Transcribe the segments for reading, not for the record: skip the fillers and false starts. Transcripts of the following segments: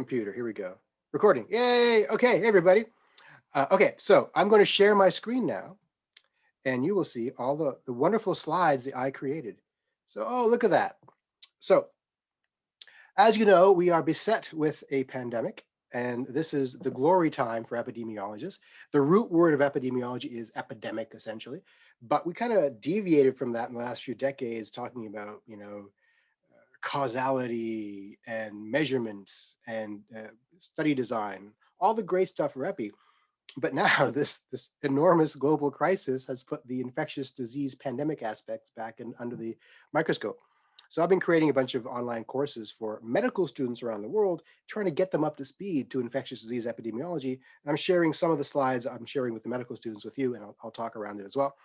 Computer, here we go. Recording, yay, okay, hey everybody. Okay, so I'm going to share my screen now, and you will see all the wonderful slides that I created. So, oh, look at that. So, as you know, we are beset with a pandemic, and this is the glory time for epidemiologists. The root word of epidemiology is epidemic, essentially, but we kind of deviated from that in the last few decades, talking about, causality and measurements and study design, all the great stuff for epi. But now this enormous global crisis has put the infectious disease pandemic aspects back under the microscope. So I've been creating a bunch of online courses for medical students around the world, trying to get them up to speed to infectious disease epidemiology. And I'm sharing some of the slides I'm sharing with the medical students with you, and I'll talk around it as well.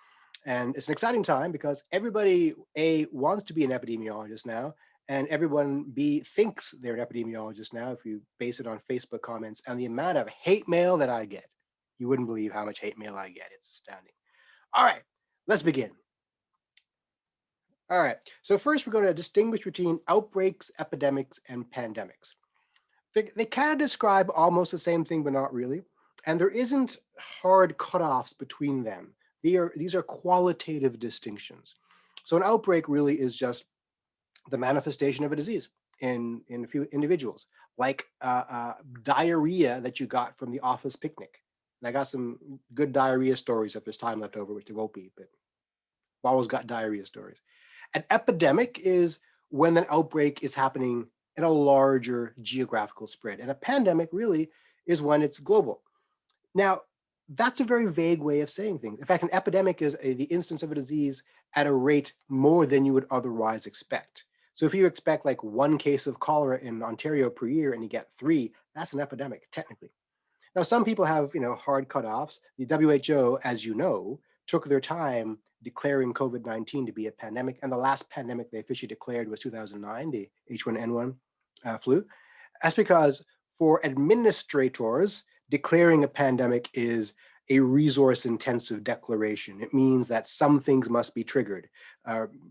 And it's an exciting time because everybody, A, wants to be an epidemiologist now, and everyone, B, thinks they're an epidemiologist now, if you base it on Facebook comments. And the amount of hate mail that I get, you wouldn't believe how much hate mail I get. It's astounding. All right, let's begin. All right, so first we're going to distinguish between outbreaks, epidemics, and pandemics. They kind of describe almost the same thing, but not really. And there isn't hard cutoffs between them. These are qualitative distinctions. So an outbreak really is just the manifestation of a disease in a few individuals, like diarrhea that you got from the office picnic. And I got some good diarrhea stories if there's time left over, which there won't be, but I've always got diarrhea stories. An epidemic is when an outbreak is happening in a larger geographical spread. And a pandemic really is when it's global. Now, that's a very vague way of saying things. In fact, an epidemic is the instance of a disease at a rate more than you would otherwise expect. So if you expect like one case of cholera in Ontario per year and you get 3, that's an epidemic, technically. Now, some people have, hard cutoffs. The WHO, as you know, took their time declaring COVID-19 to be a pandemic. And the last pandemic they officially declared was 2009, the H1N1 flu. That's because for administrators, declaring a pandemic is a resource-intensive declaration. It means that some things must be triggered.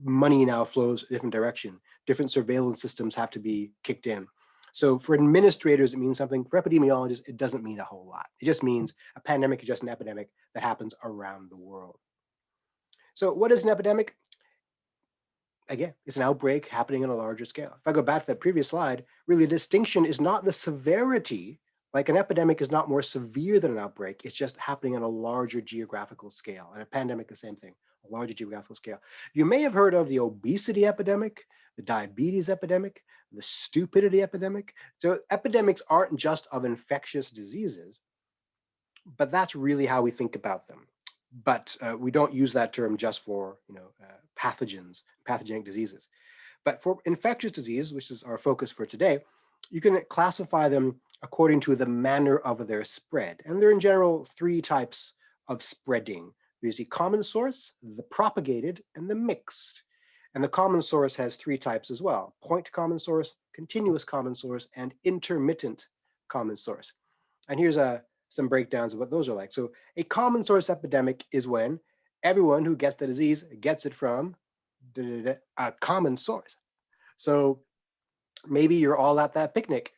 Money now flows a different direction. Different surveillance systems have to be kicked in. So for administrators, it means something. For epidemiologists, it doesn't mean a whole lot. It just means a pandemic is just an epidemic that happens around the world. So what is an epidemic? Again, it's an outbreak happening on a larger scale. If I go back to that previous slide, really the distinction is not the severity. Like an epidemic is not more severe than an outbreak. It's just happening on a larger geographical scale. And a pandemic, the same thing, a larger geographical scale. You may have heard of the obesity epidemic, the diabetes epidemic, the stupidity epidemic. So epidemics aren't just of infectious diseases, but that's really how we think about them. But we don't use that term just for pathogens, pathogenic diseases. But for infectious disease, which is our focus for today, you can classify them according to the manner of their spread. And there are in general 3 types of spreading. There's the common source, the propagated, and the mixed. And the common source has 3 types as well: point common source, continuous common source, and intermittent common source. And here's some breakdowns of what those are like. So a common source epidemic is when everyone who gets the disease gets it from a common source. So maybe you're all at that picnic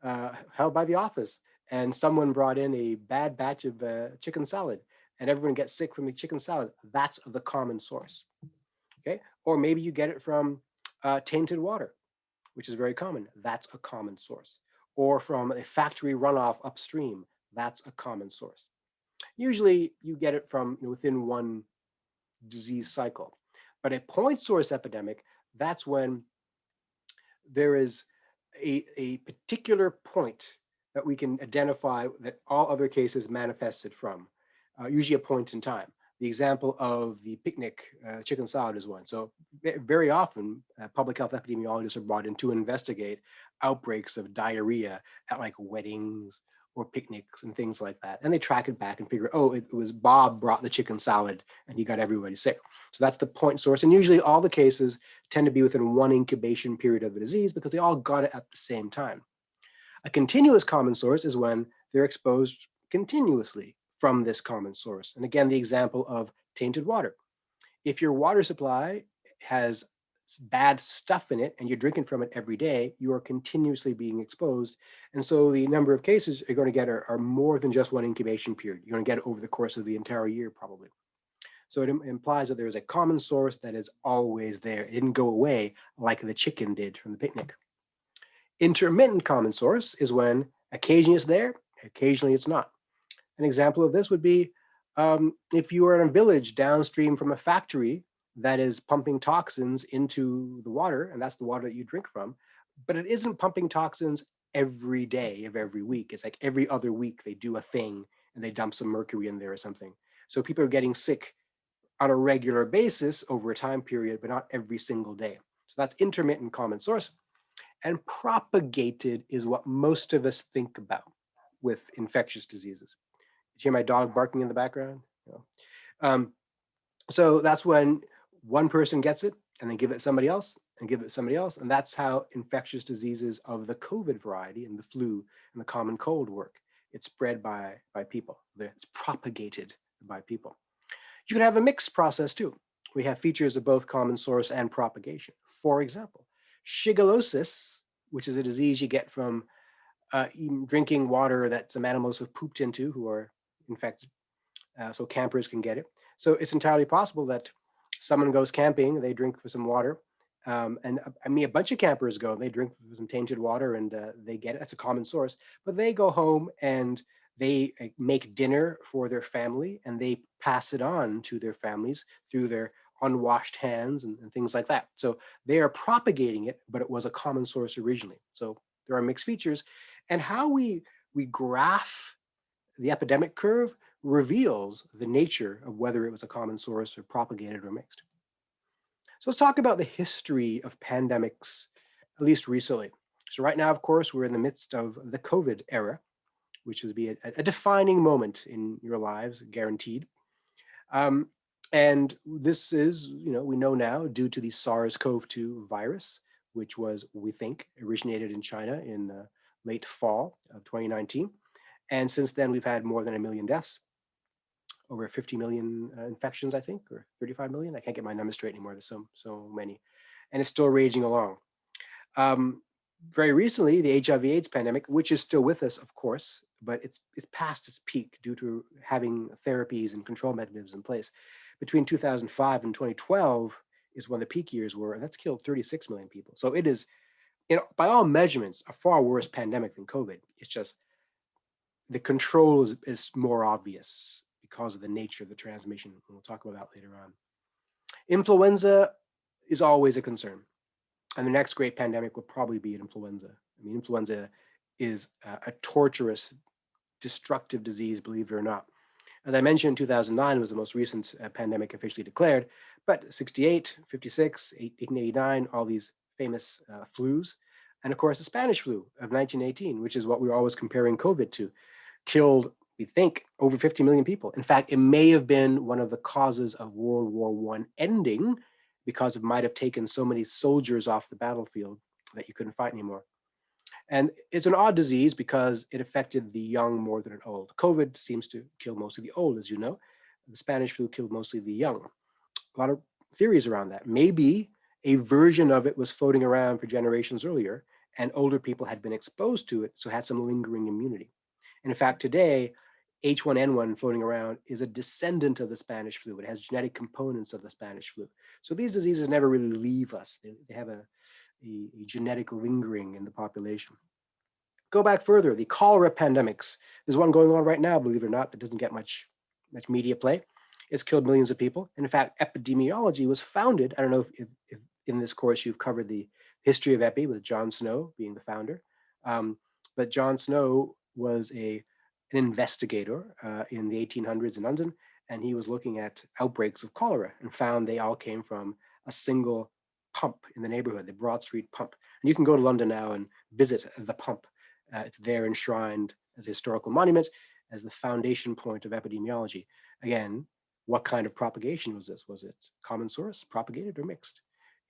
held by the office, and someone brought in a bad batch of chicken salad, and everyone gets sick from the chicken salad. That's the common source. Okay, or maybe you get it from tainted water, which is very common. That's a common source. Or from a factory runoff upstream. That's a common source. Usually you get it from within one disease cycle. But a point source epidemic, that's when there is a particular point that we can identify that all other cases manifested from, usually a point in time. The example of the picnic chicken salad is one. So very often, public health epidemiologists are brought in to investigate outbreaks of diarrhea at like weddings or picnics and things like that. And they track it back and figure, oh, it was Bob brought the chicken salad and he got everybody sick. So that's the point source. And usually all the cases tend to be within one incubation period of the disease because they all got it at the same time. A continuous common source is when they're exposed continuously from this common source. And again, the example of tainted water. If your water supply has bad stuff in it and you're drinking from it every day, you are continuously being exposed. And so the number of cases you're going to get are more than just one incubation period. You're going to get it over the course of the entire year, probably. So it implies that there's a common source that is always there. It didn't go away like the chicken did from the picnic. Intermittent common source is when occasionally it's there, occasionally it's not. An example of this would be if you are in a village downstream from a factory that is pumping toxins into the water, and that's the water that you drink from, but it isn't pumping toxins every day of every week. It's like every other week they do a thing and they dump some mercury in there or something. So people are getting sick on a regular basis over a time period, but not every single day. So that's intermittent common source. And propagated is what most of us think about with infectious diseases. Did you hear my dog barking in the background? No. So that's when one person gets it and then give it to somebody else and give it to somebody else. And that's how infectious diseases of the COVID variety and the flu and the common cold work. It's spread by people. It's propagated by people. You can have a mixed process too. We have features of both common source and propagation. For example, shigellosis, which is a disease you get from drinking water that some animals have pooped into who are infected. So campers can get it. So it's entirely possible that someone goes camping, they drink for some water, and I mean, a bunch of campers go, they drink some tainted water and they get it. That's a common source. But they go home and they make dinner for their family and they pass it on to their families through their unwashed hands and things like that. So they are propagating it, but it was a common source originally. So there are mixed features. And how we graph the epidemic curve reveals the nature of whether it was a common source or propagated or mixed. So let's talk about the history of pandemics, at least recently. So right now, of course, we're in the midst of the COVID era, which would be a defining moment in your lives, guaranteed. And this is, we know now, due to the SARS-CoV-2 virus, which was, we think, originated in China in late fall of 2019. And since then, we've had more than 1 million deaths, over 50 million infections, I think, or 35 million. I can't get my numbers straight anymore. There's so many. And it's still raging along. Very recently, the HIV/AIDS pandemic, which is still with us, of course, but it's past its peak due to having therapies and control mechanisms in place. Between 2005 and 2012 is when the peak years were, and that's killed 36 million people. So it is, by all measurements, a far worse pandemic than COVID. It's just the control is more obvious because of the nature of the transmission. We'll talk about that later on. Influenza is always a concern. And the next great pandemic will probably be influenza. I mean, influenza is a torturous, destructive disease, believe it or not. As I mentioned, 2009 was the most recent pandemic officially declared, but 68, 56, 1889, all these famous flus. And of course, the Spanish flu of 1918, which is what we were always comparing COVID to, killed, we think, over 50 million people. In fact, it may have been one of the causes of World War I ending, because it might have taken so many soldiers off the battlefield that you couldn't fight anymore. And it's an odd disease because it affected the young more than the old. COVID seems to kill mostly the old, as you know. The Spanish flu killed mostly the young. A lot of theories around that. Maybe a version of it was floating around for generations earlier, and older people had been exposed to it, so had some lingering immunity. And in fact, today, H1N1 floating around is a descendant of the Spanish flu. It has genetic components of the Spanish flu. So these diseases never really leave us. They have a genetic lingering in the population. Go back further, the cholera pandemics. There's one going on right now, believe it or not, that doesn't get much media play. It's killed millions of people. And in fact, epidemiology was founded, I don't know if in this course you've covered the history of epi with John Snow being the founder, but John Snow was an investigator in the 1800s in London, and he was looking at outbreaks of cholera and found they all came from a single pump in the neighborhood, the Broad Street pump. And you can go to London now and visit the pump. It's there enshrined as a historical monument, as the foundation point of epidemiology. Again, what kind of propagation was this? Was it common source, propagated, or mixed?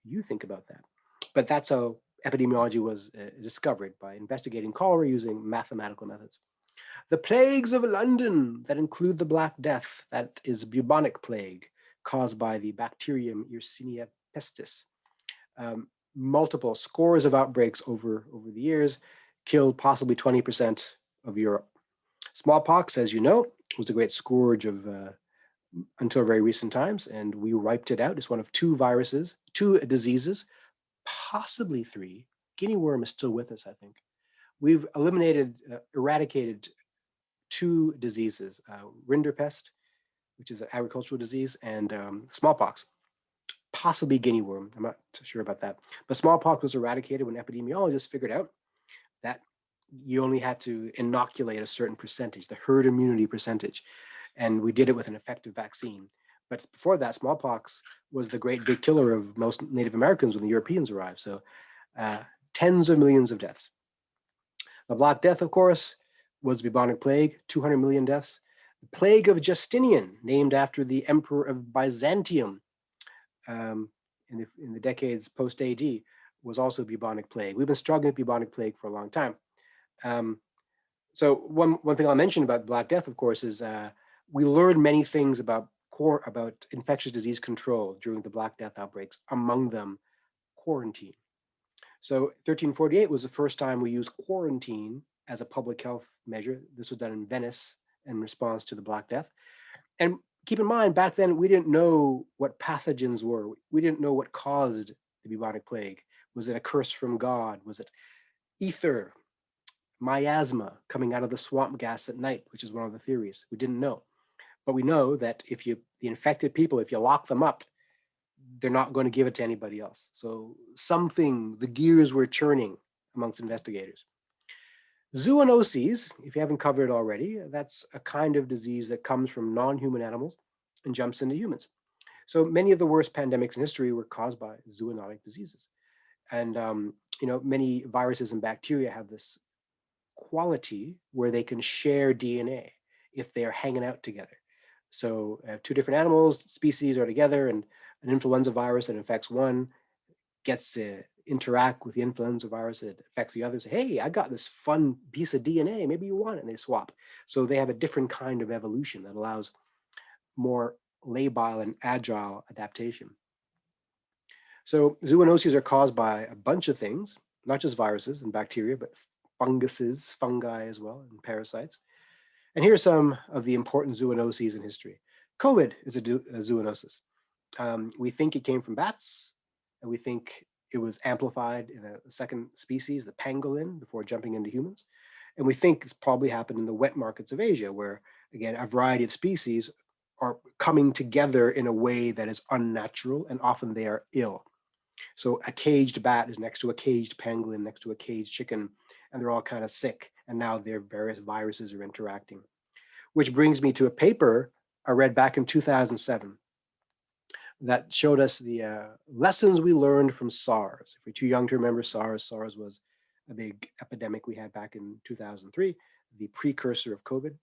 You think about that. But that's how epidemiology was discovered, by investigating cholera using mathematical methods. The plagues of London that include the Black Death, that is bubonic plague caused by the bacterium Yersinia pestis. multiple scores of outbreaks over the years, killed possibly 20% of Europe. Smallpox, as you know, was a great scourge of until very recent times, and we wiped it out. It's one of two diseases, possibly three. Guinea worm is still with us, I think. We've eradicated two diseases, rinderpest, which is an agricultural disease, and smallpox, possibly guinea worm. I'm not sure about that. But smallpox was eradicated when epidemiologists figured out that you only had to inoculate a certain percentage, the herd immunity percentage. And we did it with an effective vaccine. But before that, smallpox was the great big killer of most Native Americans when the Europeans arrived. So tens of millions of deaths. The Black Death, of course, was the bubonic plague, 200 million deaths. The plague of Justinian, named after the emperor of Byzantium in the decades post-AD, was also bubonic plague. We've been struggling with bubonic plague for a long time. So one thing I'll mention about Black Death, of course, is we learned many things about infectious disease control during the Black Death outbreaks, among them quarantine. So 1348 was the first time we used quarantine as a public health measure. This was done in Venice in response to the Black Death. And keep in mind, back then, we didn't know what pathogens were. We didn't know what caused the bubonic plague. Was it a curse from God? Was it ether, miasma coming out of the swamp gas at night, which is one of the theories? We didn't know. But we know that the infected people, if you lock them up, they're not going to give it to anybody else. So the gears were churning amongst investigators. Zoonoses, if you haven't covered it already, that's a kind of disease that comes from non-human animals and jumps into humans. So many of the worst pandemics in history were caused by zoonotic diseases. And many viruses and bacteria have this quality where they can share DNA if they are hanging out together. So two different animals, species are together, and an influenza virus that infects one gets to interact with the influenza virus that affects the others. Hey, I got this fun piece of DNA, maybe you want it, and they swap. So they have a different kind of evolution that allows more labile and agile adaptation. So zoonoses are caused by a bunch of things, not just viruses and bacteria, but funguses, fungi as well, and parasites. And here are some of the important zoonoses in history. COVID is a zoonosis. We think it came from bats, and we think it was amplified in a second species, the pangolin, before jumping into humans. And we think it's probably happened in the wet markets of Asia, where, again, a variety of species are coming together in a way that is unnatural, and often they are ill. So a caged bat is next to a caged pangolin, next to a caged chicken, and they're all kind of sick. And now their various viruses are interacting. Which brings me to a paper I read back in 2007 that showed us the lessons we learned from SARS. If you're too young to remember SARS, SARS was a big epidemic we had back in 2003, the precursor of COVID.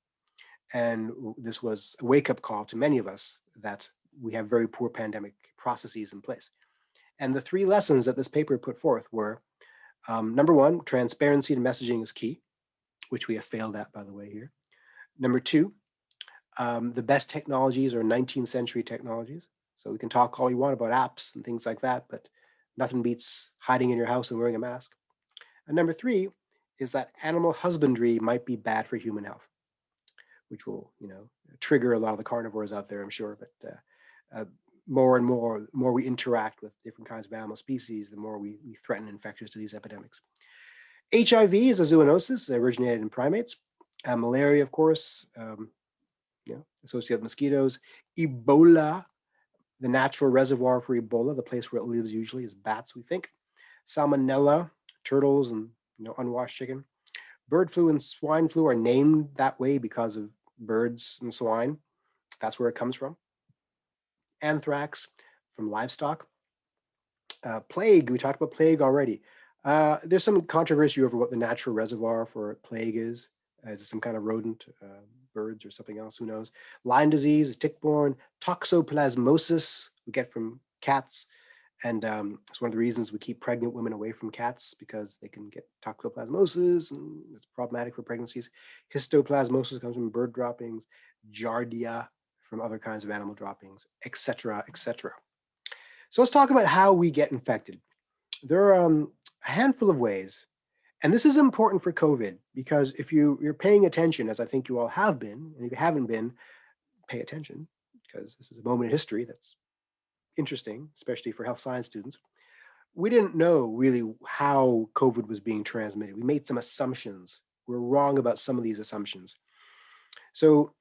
And this was a wake-up call to many of us that we have very poor pandemic processes in place. And the three lessons that this paper put forth were, number one, transparency and messaging is key, which we have failed at, by the way, here. Number two, the best technologies are 19th century technologies. So we can talk all you want about apps and things like that, but nothing beats hiding in your house and wearing a mask. And number three is that animal husbandry might be bad for human health, which will, trigger a lot of the carnivores out there, I'm sure. But more and more, the more we interact with different kinds of animal species, the more we threaten infectious disease epidemics. HIV is a zoonosis that originated in primates. Malaria, of course, associated with mosquitoes. Ebola, the natural reservoir for Ebola, the place where it lives usually is bats, we think. Salmonella, turtles and unwashed chicken. Bird flu and swine flu are named that way because of birds and swine. That's where it comes from. Anthrax from livestock. Plague, we talked about plague already. There's some controversy over what the natural reservoir for plague is. Is it some kind of rodent, birds or something else? Who knows? Lyme disease, tick-borne. Toxoplasmosis we get from cats. And it's one of the reasons we keep pregnant women away from cats, because they can get toxoplasmosis and it's problematic for pregnancies. Histoplasmosis comes from bird droppings. Giardia from other kinds of animal droppings, etc., etc. So let's talk about how we get infected. There are a handful of ways. And this is important for COVID because if you're paying attention, as I think you all have been, and if you haven't been, pay attention because this is a moment in history that's interesting, especially for health science students. We didn't know really how COVID was being transmitted. We made some assumptions. We're wrong about some of these assumptions. So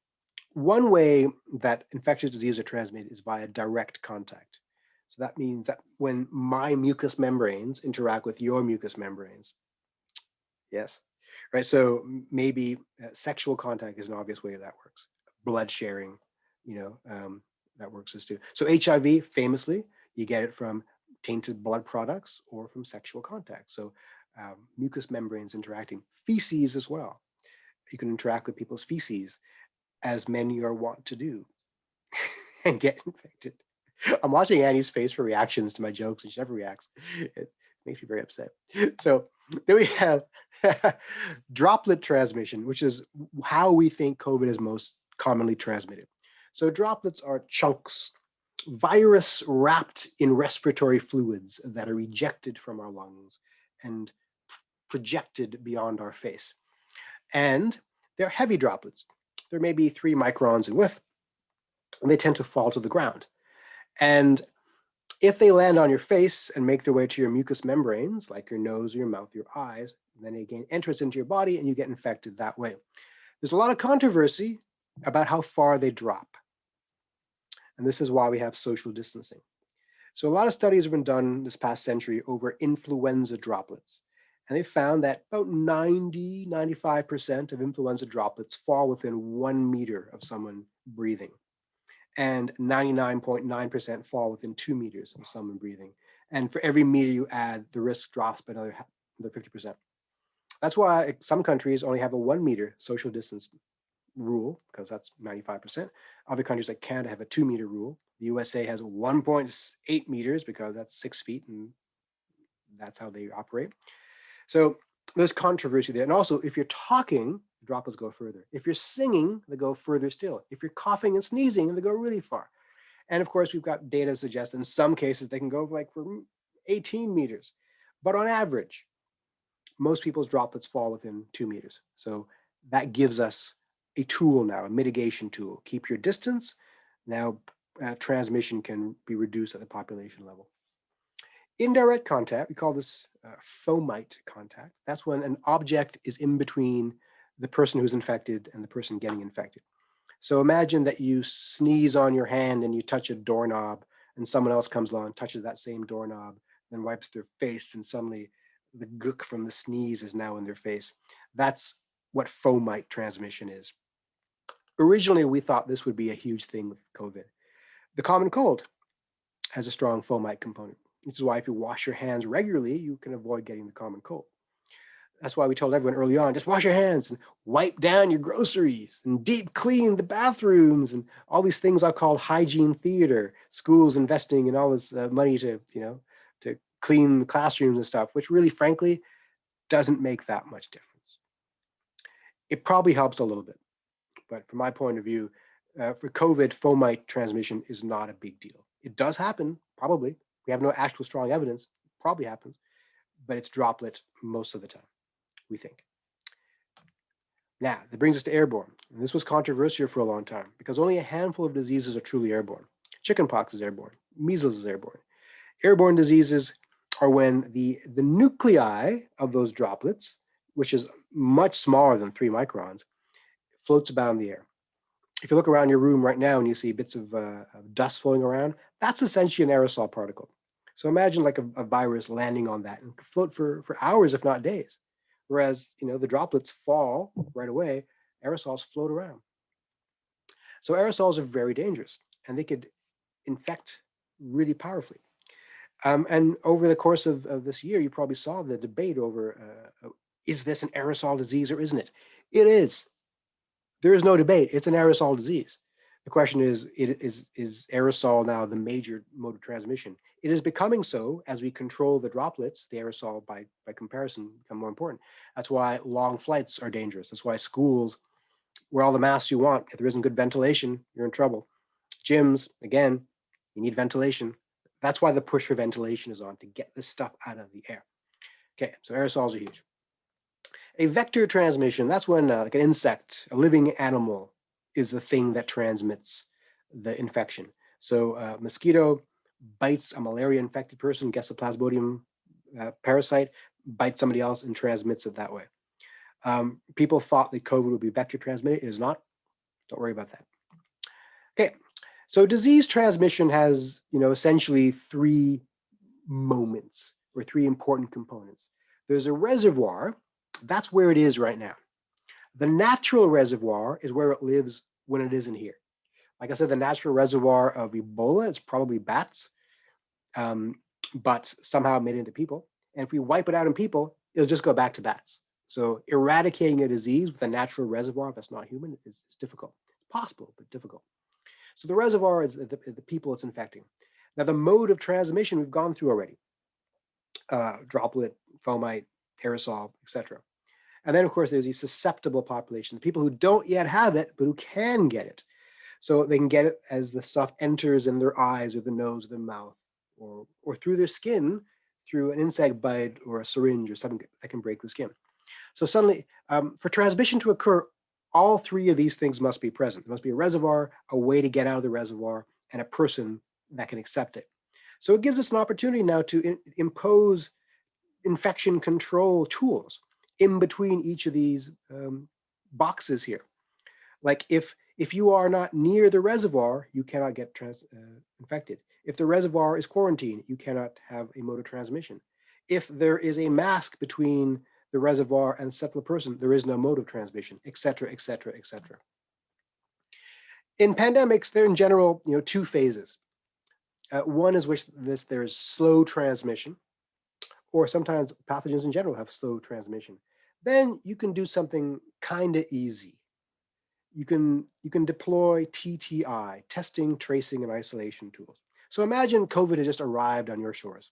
one way that infectious diseases are transmitted is via direct contact. So that means that when my mucous membranes interact with your mucous membranes, yes, right? So maybe sexual contact is an obvious way that works. Blood sharing, you know, that works as too. So HIV, famously, you get it from tainted blood products or from sexual contact. So mucous membranes interacting. Feces as well. You can interact with people's feces, as many are wont to do, and get infected. I'm watching Annie's face for reactions to my jokes, and she never reacts. It makes me very upset. So then we have droplet transmission, which is how we think COVID is most commonly transmitted. So droplets are chunks, virus wrapped in respiratory fluids that are ejected from our lungs and projected beyond our face. And they're heavy droplets. They're maybe 3 microns in width, and they tend to fall to the ground. And if they land on your face and make their way to your mucous membranes, like your nose, your mouth, your eyes, then they gain entrance into your body and you get infected that way. There's a lot of controversy about how far they drop. And this is why we have social distancing. So a lot of studies have been done this past century over influenza droplets. And they found that about 95% of influenza droplets fall within 1 meter of someone breathing. And 99.9% fall within 2 meters of someone breathing. And for every meter you add, the risk drops by another 50%. That's why some countries only have a 1 meter social distance rule, because that's 95%. Other countries like Canada have a 2 meter rule. The USA has 1.8 meters because that's 6 feet, and that's how they operate. So there's controversy there. And also, if you're talking, droplets go further. If you're singing, they go further still. If you're coughing and sneezing, they go really far. And of course, we've got data suggest in some cases they can go like for 18 meters. But on average, most people's droplets fall within 2 meters. So that gives us a tool now, a mitigation tool. Keep your distance. Now transmission can be reduced at the population level. Indirect contact, we call this fomite contact. That's when an object is in between the person who's infected and the person getting infected. So imagine that you sneeze on your hand and you touch a doorknob, and someone else comes along, touches that same doorknob, then wipes their face, and suddenly the gook from the sneeze is now in their face. That's what fomite transmission is. Originally, we thought this would be a huge thing with COVID. The common cold has a strong fomite component, which is why if you wash your hands regularly, you can avoid getting the common cold. That's why we told everyone early on, just wash your hands and wipe down your groceries and deep clean the bathrooms and all these things I call hygiene theater, schools investing in all this money to clean classrooms and stuff, which really, frankly, doesn't make that much difference. It probably helps a little bit, but from my point of view, for COVID, fomite transmission is not a big deal. It does happen, probably. We have no actual strong evidence. It probably happens, but it's droplet most of the time, we think. Now, that brings us to airborne. And this was controversial for a long time because only a handful of diseases are truly airborne. Chickenpox is airborne. Measles is airborne. Airborne diseases are when the nuclei of those droplets, which is much smaller than 3 microns, floats about in the air. If you look around your room right now and you see bits of dust flowing around, that's essentially an aerosol particle. So imagine like a virus landing on that and float for hours, if not days. Whereas, the droplets fall right away, aerosols float around. So aerosols are very dangerous and they could infect really powerfully. And over the course of this year, you probably saw the debate over, is this an aerosol disease or isn't it? It is. There is no debate. It's an aerosol disease. The question is aerosol now the major mode of transmission? It is becoming so as we control the droplets. The aerosol, by comparison, become more important. That's why long flights are dangerous. That's why schools, wear all the masks you want. If there isn't good ventilation, you're in trouble. Gyms, again, you need ventilation. That's why the push for ventilation is on, to get this stuff out of the air. Okay, so aerosols are huge. A vector transmission, that's when like an insect, a living animal, is the thing that transmits the infection. So mosquito bites a malaria-infected person, gets a plasmodium parasite, bites somebody else and transmits it that way. People thought that COVID would be vector transmitted. It is not. Don't worry about that. Okay, so disease transmission has, essentially three moments or three important components. There's a reservoir. That's where it is right now. The natural reservoir is where it lives when it isn't here. Like I said, the natural reservoir of Ebola is probably bats, but somehow made into people. And if we wipe it out in people, it'll just go back to bats. So eradicating a disease with a natural reservoir that's not human is difficult. It's possible, but difficult. So the reservoir is the people it's infecting. Now the mode of transmission we've gone through already. Droplet, fomite, aerosol, etc. And then of course there's the susceptible population, the people who don't yet have it, but who can get it. So they can get it as the stuff enters in their eyes or the nose or the mouth or through their skin through an insect bite or a syringe or something that can break the skin. So suddenly, for transmission to occur, all three of these things must be present. There must be a reservoir, a way to get out of the reservoir, and a person that can accept it. So it gives us an opportunity now to impose infection control tools in between each of these boxes here. Like if you are not near the reservoir, you cannot get infected. If the reservoir is quarantined, you cannot have a mode of transmission. If there is a mask between the reservoir and the susceptible person, there is no mode of transmission, et cetera, et cetera, et cetera. In pandemics, there are in general, two phases. One is which there is slow transmission, or sometimes pathogens in general have slow transmission. Then you can do something kind of easy. You can deploy TTI, testing, tracing, and isolation tools. So imagine COVID has just arrived on your shores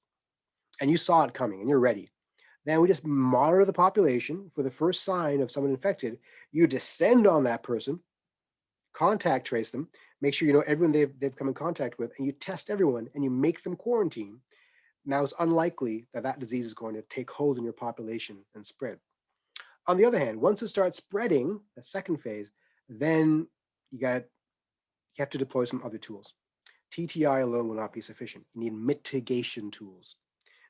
and you saw it coming and you're ready. Then we just monitor the population. For the first sign of someone infected, you descend on that person, contact trace them, make sure you know everyone they've come in contact with, and you test everyone and you make them quarantine. Now it's unlikely that that disease is going to take hold in your population and spread. On the other hand, once it starts spreading, the second phase, then you have to deploy some other tools. TTI alone will not be sufficient. You need mitigation tools.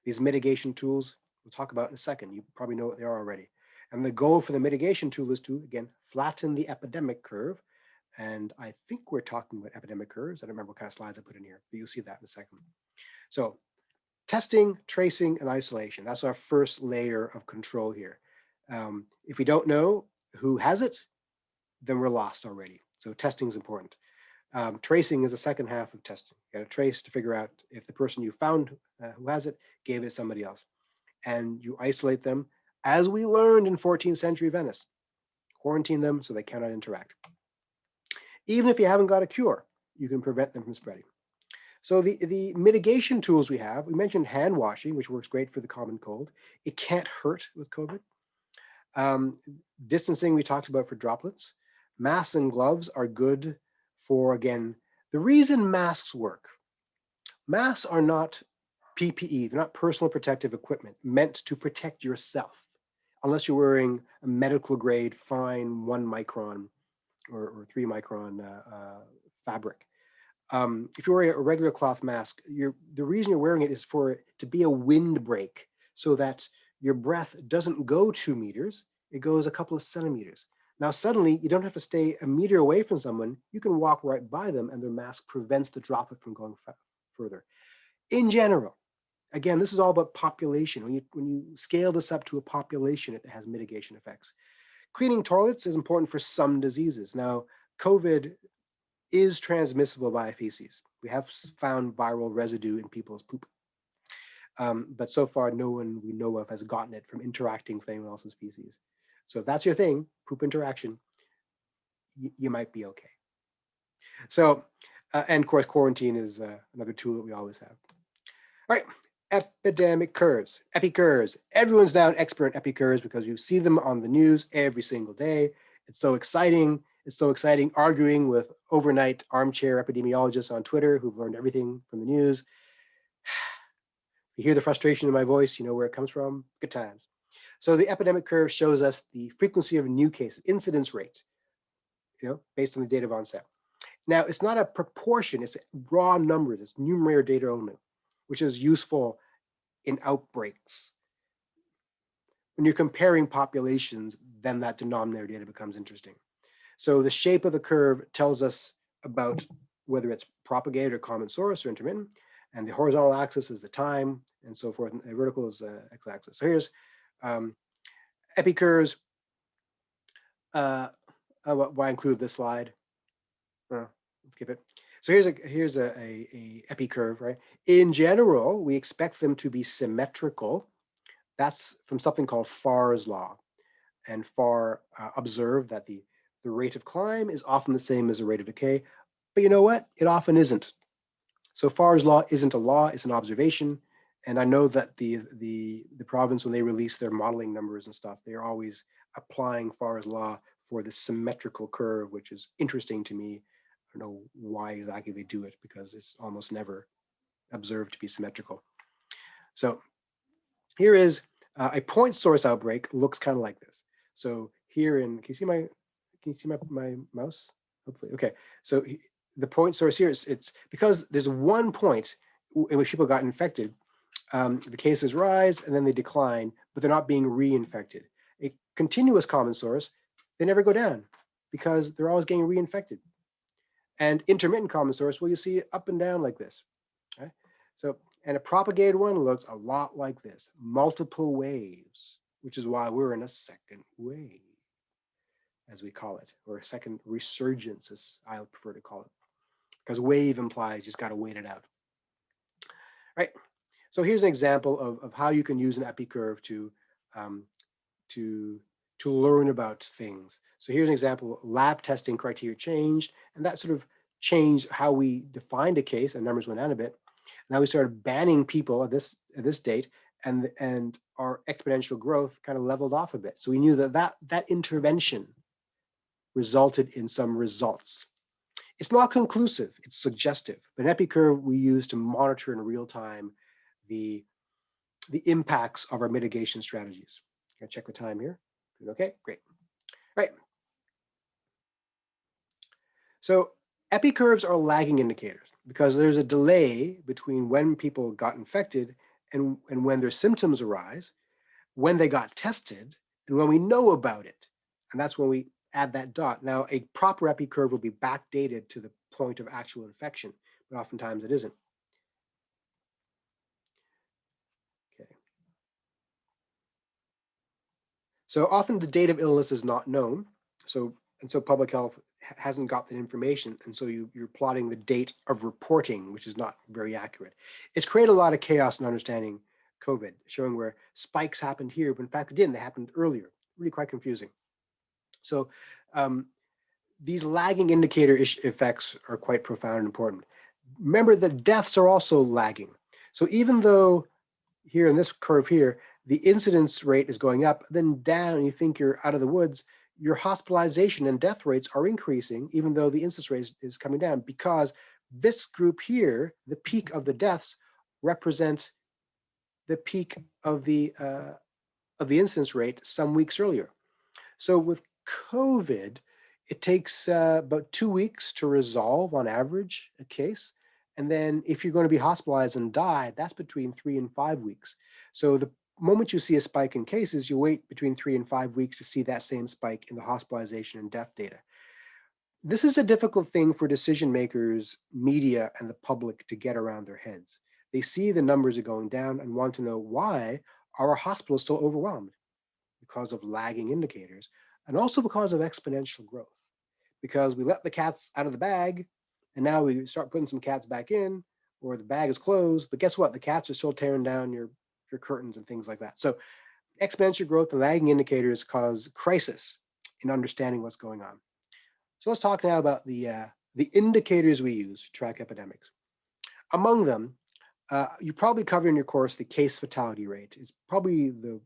These mitigation tools we'll talk about in a second. You probably know what they are already. And the goal for the mitigation tool is to, again, flatten the epidemic curve. And I think we're talking about epidemic curves. I don't remember what kind of slides I put in here, but you'll see that in a second. So testing, tracing, and isolation. That's our first layer of control here. If we don't know who has it, then we're lost already. So testing is important. Tracing is the second half of testing. You got to trace to figure out if the person you found who has it gave it to somebody else. And you isolate them, as we learned in 14th century Venice. Quarantine them so they cannot interact. Even if you haven't got a cure, you can prevent them from spreading. So the mitigation tools we have, we mentioned hand washing, which works great for the common cold. It can't hurt with COVID. Distancing we talked about for droplets. Masks and gloves are good for, again, the reason masks work. Masks are not PPE, they're not personal protective equipment meant to protect yourself, unless you're wearing a medical grade fine 1 micron or 3 micron fabric. If you're wearing a regular cloth mask, the reason you're wearing it is for it to be a windbreak so that your breath doesn't go 2 meters, it goes a couple of centimeters. Now suddenly you don't have to stay a meter away from someone, you can walk right by them and their mask prevents the droplet from going further. In general, again, this is all about population. When you scale this up to a population, it has mitigation effects. Cleaning toilets is important for some diseases. Now, COVID is transmissible by feces. We have found viral residue in people's poop. But so far, no one we know of has gotten it from interacting with anyone else's feces. So if that's your thing, poop interaction, you might be okay. So, and of course, quarantine is another tool that we always have. All right, epidemic curves, epi curves. Everyone's now an expert in epi curves because you see them on the news every single day. It's so exciting. It's so exciting arguing with overnight armchair epidemiologists on Twitter who've learned everything from the news. You hear the frustration in my voice, you know where it comes from. Good times. So the epidemic curve shows us the frequency of new cases, incidence rate, based on the date of onset. Now, it's not a proportion, it's raw numbers, it's numerator data only, which is useful in outbreaks. When you're comparing populations, then that denominator data becomes interesting. So the shape of the curve tells us about whether it's propagated or common source or intermittent, and the horizontal axis is the time and so forth, and the vertical is the x-axis. So here's epicurves. Why include this slide? Let's skip it. So here's a epicurve, right? In general, we expect them to be symmetrical. That's from something called Farr's law. And Farr observed that the rate of climb is often the same as the rate of decay. But you know what? It often isn't. So Farr's law isn't a law, it's an observation. And I know that the province, when they release their modeling numbers and stuff, they're always applying Farr's law for the symmetrical curve, which is interesting to me. I don't know why exactly they do it, because it's almost never observed to be symmetrical. So here is a point source outbreak, looks kind of like this. So here can you see my mouse? Hopefully, okay. So the point source here it's because there's one point in which people got infected. The cases rise and then they decline, but they're not being reinfected. A continuous common source, they never go down because they're always getting reinfected. And intermittent common source, well, you see it up and down like this. Okay? So, and a propagated one looks a lot like this, multiple waves, which is why we're in a second wave, as we call it, or a second resurgence, as I prefer to call it, because wave implies you just got to wait it out. Right. So here's an example of how you can use an epicurve to learn about things. So here's an example: lab testing criteria changed, and that sort of changed how we defined a case, and numbers went down a bit. Now we started banning people at this date, and our exponential growth kind of leveled off a bit. So we knew that intervention resulted in some results. It's not conclusive, it's suggestive. But an epicurve we use to monitor in real time the impacts of our mitigation strategies. I'll check the time here. Okay, great. All right. So epicurves are lagging indicators because there's a delay between when people got infected and when their symptoms arise, when they got tested, and when we know about it. And that's when we add that dot. Now, a proper epicurve will be backdated to the point of actual infection, but oftentimes it isn't. Okay. So often the date of illness is not known. So public health hasn't got that information. And so you're plotting the date of reporting, which is not very accurate. It's created a lot of chaos in understanding COVID, showing where spikes happened here, but in fact they didn't, they happened earlier. Really quite confusing. So these lagging indicator effects are quite profound and important. Remember that deaths are also lagging. So even though here in this curve here, the incidence rate is going up, then down, and you think you're out of the woods, your hospitalization and death rates are increasing, even though the incidence rate is coming down, because this group here, the peak of the deaths, represent the peak of the incidence rate some weeks earlier. So with COVID, it takes about 2 weeks to resolve on average a case. And then if you're going to be hospitalized and die, that's between 3 and 5 weeks. So the moment you see a spike in cases, you wait between 3 and 5 weeks to see that same spike in the hospitalization and death data. This is a difficult thing for decision makers, media, and the public to get around their heads. They see the numbers are going down and want to know why are our hospitals still overwhelmed? Because of lagging indicators, and also because of exponential growth. Because we let the cats out of the bag, and now we start putting some cats back in, or the bag is closed, but guess what? The cats are still tearing down your curtains and things like that. So exponential growth and lagging indicators cause crisis in understanding what's going on. So let's talk now about the indicators we use to track epidemics. Among them, you probably covered in your course the case fatality rate. It's probably the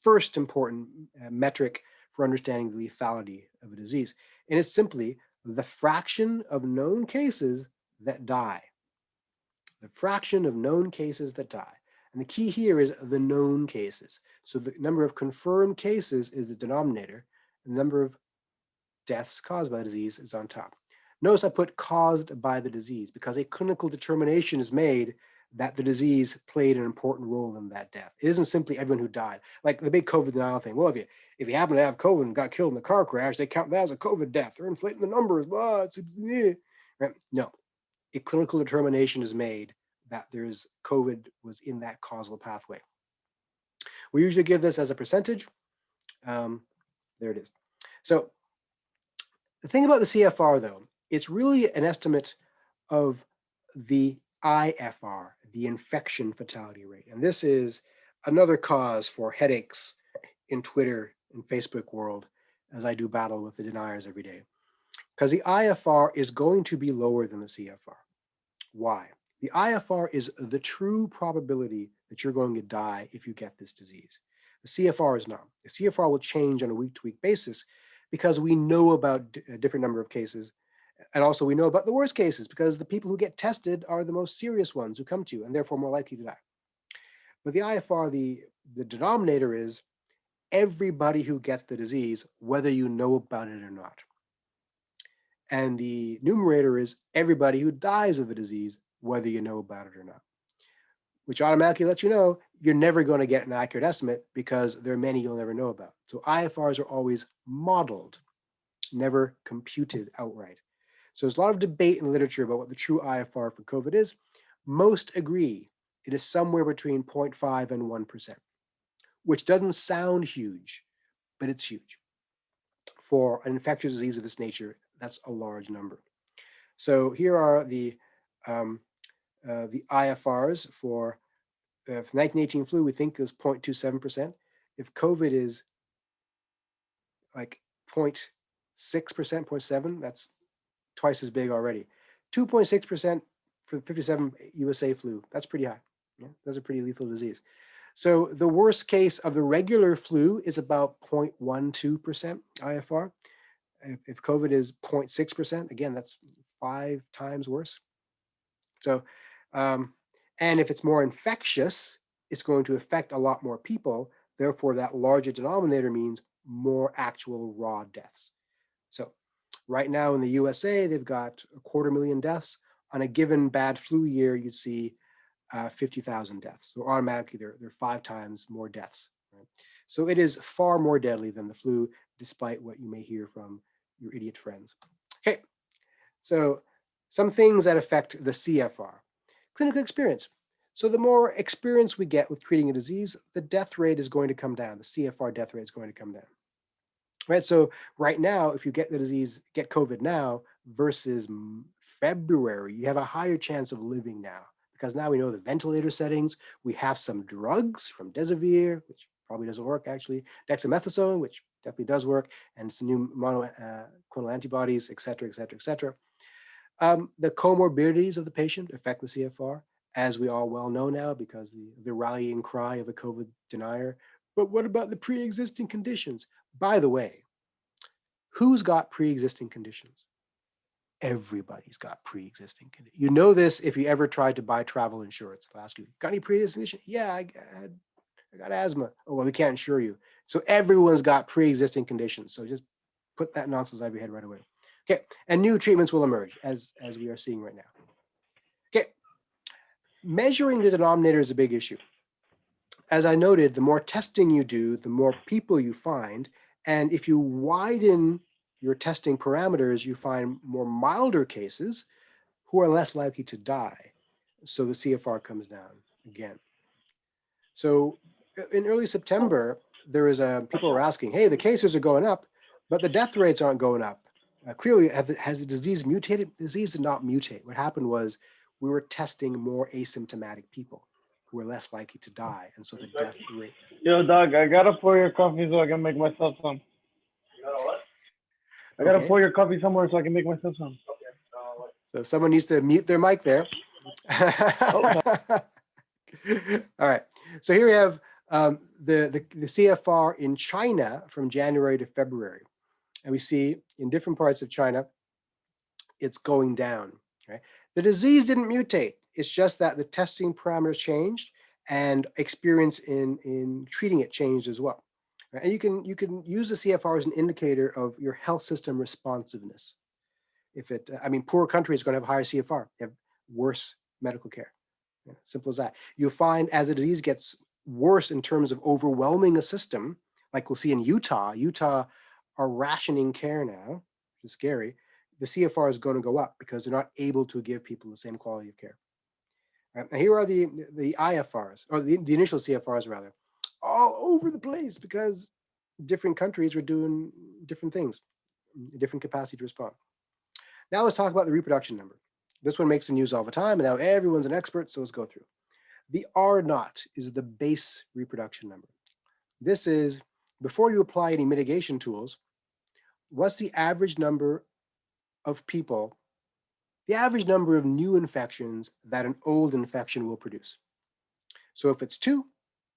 first important metric for understanding the lethality of a disease. And it's simply the fraction of known cases that die. the fraction of known cases that die. And the key here is the known cases. So the number of confirmed cases is the denominator, and the number of deaths caused by the disease is on top. Notice I put caused by the disease because a clinical determination is made that the disease played an important role in that death. It isn't simply everyone who died. Like the big COVID denial thing. Well, if you happen to have COVID and got killed in a car crash, they count that as a COVID death. They're inflating the numbers. Well, right? No, a clinical determination is made that there's COVID was in that causal pathway. We usually give this as a percentage. There it is. So the thing about the CFR, though, it's really an estimate of the IFR, the infection fatality rate. And this is another cause for headaches in Twitter and Facebook world as I do battle with the deniers every day. Because the IFR is going to be lower than the CFR. Why? The IFR is the true probability that you're going to die if you get this disease. The CFR is not. The CFR will change on a week-to-week basis because we know about a different number of cases. And also we know about the worst cases because the people who get tested are the most serious ones who come to you and therefore more likely to die. But the IFR, the denominator is everybody who gets the disease, whether you know about it or not. And the numerator is everybody who dies of the disease, whether you know about it or not, which automatically lets you know you're never going to get an accurate estimate because there are many you'll never know about. So IFRs are always modeled, never computed outright. So there's a lot of debate in literature about what the true IFR for COVID is. Most agree it is somewhere between 0.5 and 1%, which doesn't sound huge, but it's huge. For an infectious disease of this nature, that's a large number. So here are the IFRs for 1918 flu, we think is 0.27%. If COVID is like 0.6%, 0.7%, that's twice as big already. 2.6% for 57 USA flu, that's pretty high. Yeah, that's a pretty lethal disease. So the worst case of the regular flu is about 0.12% IFR. If COVID is 0.6%, again, that's 5 times worse. So, and if it's more infectious, it's going to affect a lot more people. Therefore, that larger denominator means more actual raw deaths. So right now in the USA, they've got 250,000 deaths. On a given bad flu year, you'd see 50,000 deaths. So automatically, there are 5 times more deaths. Right? So it is far more deadly than the flu, despite what you may hear from your idiot friends. Okay, so some things that affect the CFR. Clinical experience. So the more experience we get with treating a disease, the death rate is going to come down. The CFR death rate is going to come down. Right, so right now, if you get the disease, get COVID now versus February, you have a higher chance of living now because now we know the ventilator settings. We have some drugs from Desivir, which probably doesn't work actually, dexamethasone, which definitely does work, and some new monoclonal antibodies, et cetera, et cetera, et cetera. The comorbidities of the patient affect the CFR, as we all well know now because the rallying cry of a COVID denier. But what about the pre-existing conditions? By the way, who's got pre-existing conditions? Everybody's got pre-existing conditions. You know this if you ever tried to buy travel insurance. They'll ask you, got any pre-existing conditions? Yeah, I got asthma. Oh, well, we can't insure you. So everyone's got pre-existing conditions. So just put that nonsense out of your head right away. Okay, and new treatments will emerge as we are seeing right now. Okay, measuring the denominator is a big issue. As I noted, the more testing you do, the more people you find. And if you widen your testing parameters, you find more milder cases who are less likely to die. So the CFR comes down again. So in early September, people were asking, hey, the cases are going up, but the death rates aren't going up. Clearly, has the disease mutated? The disease did not mutate. What happened was we were testing more asymptomatic people who were less likely to die. And so the death rate. Yo, dog, I gotta pour your coffee so I can make myself some. You gotta what? I gotta pour your coffee somewhere so I can make myself some. Okay. So someone needs to mute their mic there. All right. So here we have the CFR in China from January to February. And we see in different parts of China, it's going down. Right? The disease didn't mutate. It's just that the testing parameters changed and experience in treating it changed as well. Right? And you can use the CFR as an indicator of your health system responsiveness. If it, I mean, poor countries are going to have higher CFR, they have worse medical care. Yeah, simple as that. You'll find as the disease gets worse in terms of overwhelming a system, like we'll see in Utah. Utah are rationing care now, which is scary. The CFR is going to go up because they're not able to give people the same quality of care. Right? Now here are the IFRs, or the initial CFRs rather, all over the place because different countries were doing different things, different capacity to respond. Now let's talk about the reproduction number. This one makes the news all the time, and now everyone's an expert, so let's go through. The R naught is the base reproduction number. This is, before you apply any mitigation tools, what's the average number of people, the average number of new infections that an old infection will produce. So if it's 2,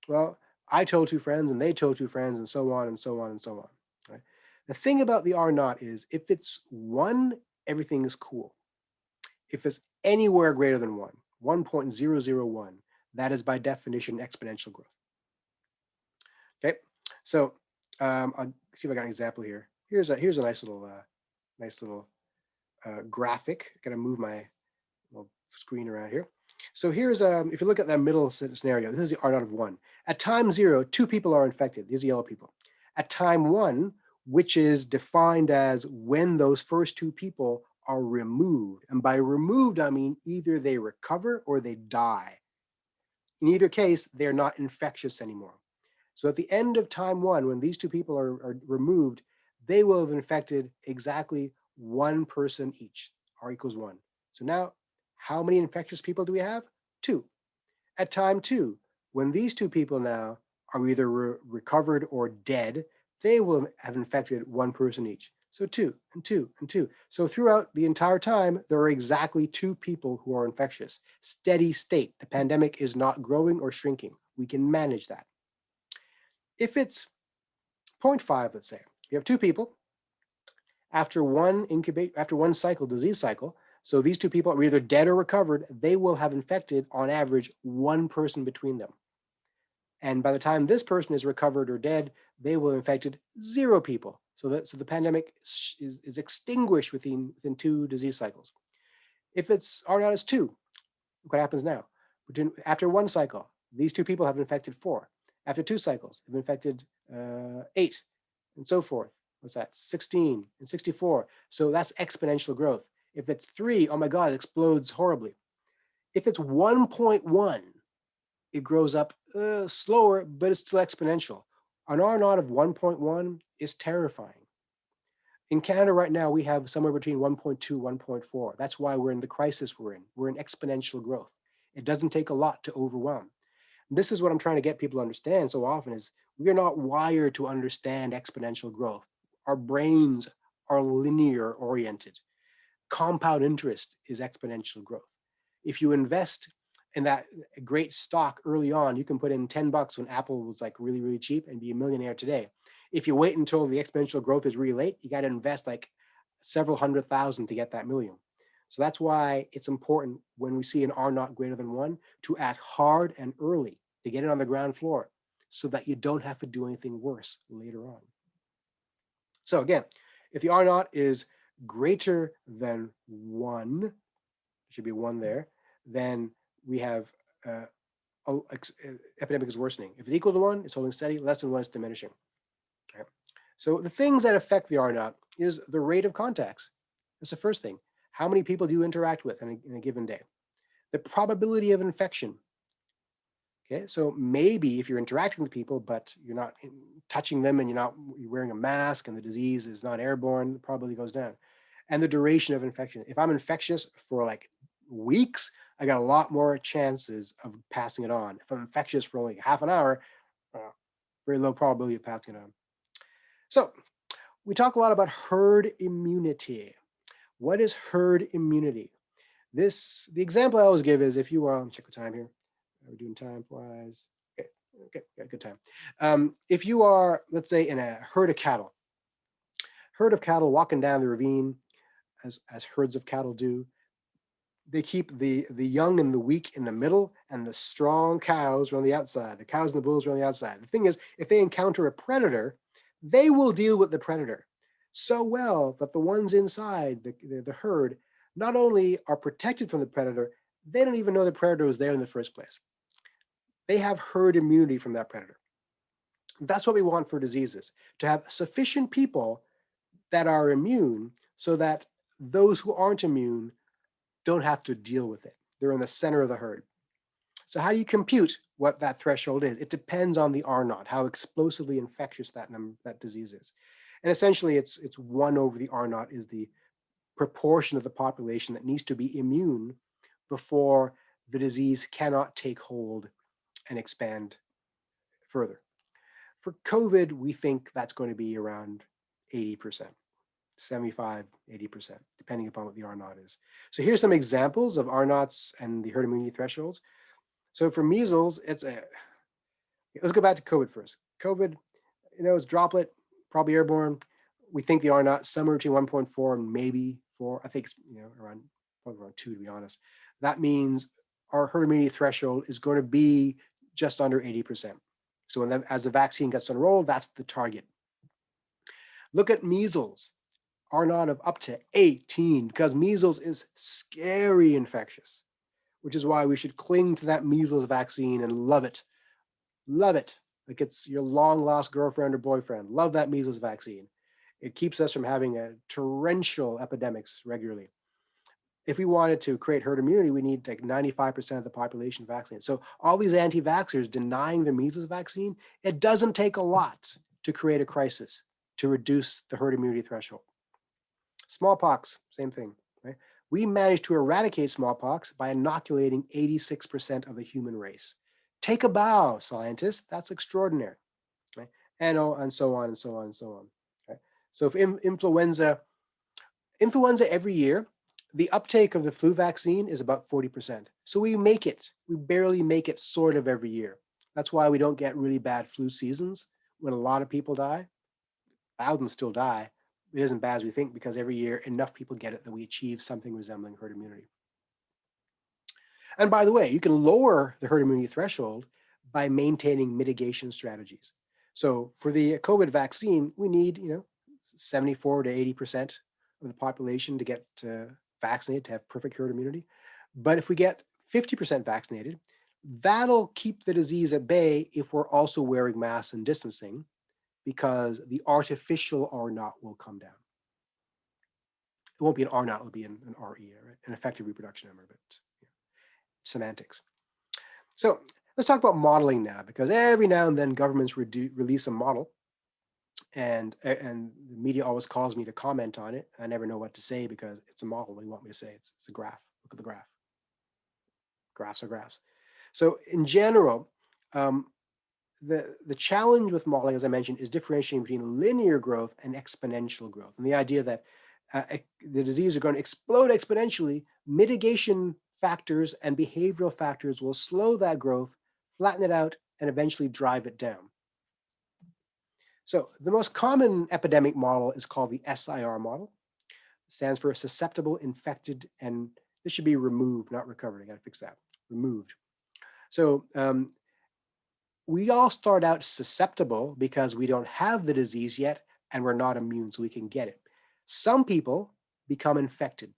well, I told 2 friends and they told 2 friends and so on and so on and so on. Right? The thing about the R naught is if it's 1, everything is cool. If it's anywhere greater than 1, 1.001, that is by definition exponential growth. Okay, so I'll see if I got an example here. Here's a nice little graphic. Got to move my little screen around here. So here's if you look at that middle scenario, this is the R naught of 1. At time 0, 2 people are infected. These are yellow people. At time 1, which is defined as when those first 2 people are removed. And by removed, I mean either they recover or they die. In either case, they're not infectious anymore. So at the end of time 1, when these 2 people are removed, they will have infected exactly 1 person each, R equals 1. So now, how many infectious people do we have? 2. At time 2, when these 2 people now are either recovered or dead, they will have infected 1 person each. So 2 and 2 and 2. So throughout the entire time, there are exactly 2 people who are infectious. Steady state. The pandemic is not growing or shrinking. We can manage that. If it's 0.5, let's say, you have 2 people after one cycle, disease cycle. So these 2 people are either dead or recovered. They will have infected on average 1 person between them. And by the time this person is recovered or dead, they will have infected 0 people. So the pandemic is extinguished within 2 disease cycles. If it's R naught is 2, what happens now? After 1 cycle, these 2 people have infected 4. After 2 cycles, they've infected 8, and so forth. What's that? 16 and 64. So that's exponential growth. If it's 3, oh my God, it explodes horribly. If it's 1.1, it grows up slower, but it's still exponential. An R naught of 1.1 is terrifying. In Canada right now, we have somewhere between 1.2, 1.4. That's why we're in the crisis we're in. We're in exponential growth. It doesn't take a lot to overwhelm. This is what I'm trying to get people to understand so often is we are not wired to understand exponential growth. Our brains are linear oriented. Compound interest is exponential growth. If you invest in that great stock early on, you can put in $10 when Apple was like really, really cheap and be a millionaire today. If you wait until the exponential growth is really late, you got to invest like several $100,000 to get that million. So that's why it's important when we see an R naught greater than 1 to act hard and early to get it on the ground floor so that you don't have to do anything worse later on. So again, if the R naught is greater than 1, there should be 1 there, then we have epidemic is worsening. If it's equal to 1, it's holding steady. Less than 1, it's diminishing. Okay. So the things that affect the R naught is the rate of contacts. That's the first thing. How many people do you interact with in a given day? The probability of infection. Okay, so maybe if you're interacting with people, but you're not touching them and you're wearing a mask and the disease is not airborne, the probability goes down. And the duration of infection. If I'm infectious for like weeks, I got a lot more chances of passing it on. If I'm infectious for only half an hour, very low probability of passing it on. So we talk a lot about herd immunity. What is herd immunity? The example I always give is if you are, let me check the time here. We're doing time-wise. Okay, got a good time. If you are, let's say, in a herd of cattle walking down the ravine, as herds of cattle do, They keep the young and the weak in the middle, and the strong cows are on the outside. The cows and the bulls are on the outside. The thing is, if they encounter a predator, they will deal with the predator so well that the ones inside the herd not only are protected from the predator, they don't even know the predator was there in the first place. They have herd immunity from that predator. That's what we want for diseases, to have sufficient people that are immune so that those who aren't immune don't have to deal with it. They're in the center of the herd. So how do you compute what that threshold is? It depends on the R naught, how explosively infectious that disease is. And essentially it's 1 over the R naught is the proportion of the population that needs to be immune before the disease cannot take hold and expand further. For COVID, we think that's going to be around 80%. 75, 80%, depending upon what the R naught is. So here's some examples of R naughts and the herd immunity thresholds. So for measles, let's go back to COVID first. COVID, it's droplet, probably airborne. We think the R naught somewhere between 1.4 and maybe 4. I think it's probably around 2, to be honest. That means our herd immunity threshold is going to be just under 80%. So as the vaccine gets enrolled, that's the target. Look at measles. R naught of up to 18, because measles is scary infectious, which is why we should cling to that measles vaccine and love it. Love it. Like it's your long lost girlfriend or boyfriend. Love that measles vaccine. It keeps us from having torrential epidemics regularly. If we wanted to create herd immunity, we need like 95% of the population vaccinated. So all these anti-vaxxers denying the measles vaccine, it doesn't take a lot to create a crisis to reduce the herd immunity threshold. Smallpox, same thing, right? We managed to eradicate smallpox by inoculating 86% of the human race. Take a bow, scientists. That's extraordinary, right? And so on and so on and so on. Right? So if influenza every year, the uptake of the flu vaccine is about 40%. So we barely make it sort of every year. That's why we don't get really bad flu seasons when a lot of people die. Thousands still die. It isn't bad as we think because every year enough people get it that we achieve something resembling herd immunity. And by the way, you can lower the herd immunity threshold by maintaining mitigation strategies. So for the COVID vaccine, we need 74 to 80% of the population to get vaccinated to have perfect herd immunity. But if we get 50% vaccinated, that'll keep the disease at bay if we're also wearing masks and distancing, because the artificial R naught will come down. It won't be an R naught, it'll be an RE, right? An effective reproduction number, but semantics. So let's talk about modeling now, because every now and then governments release a model, and the media always calls me to comment on it. I never know what to say because it's a model. What do you want me to say? It's a graph. Look at the graph. Graphs are graphs. So in general, the challenge with modeling, as I mentioned, is differentiating between linear growth and exponential growth. And the idea that the disease are going to explode exponentially, mitigation factors and behavioral factors will slow that growth, flatten it out, and eventually drive it down. So the most common epidemic model is called the SIR model. It stands for susceptible, infected, and this should be removed, not recovered. I got to fix that. Removed. So we all start out susceptible because we don't have the disease yet and we're not immune, so we can get it. Some people become infected.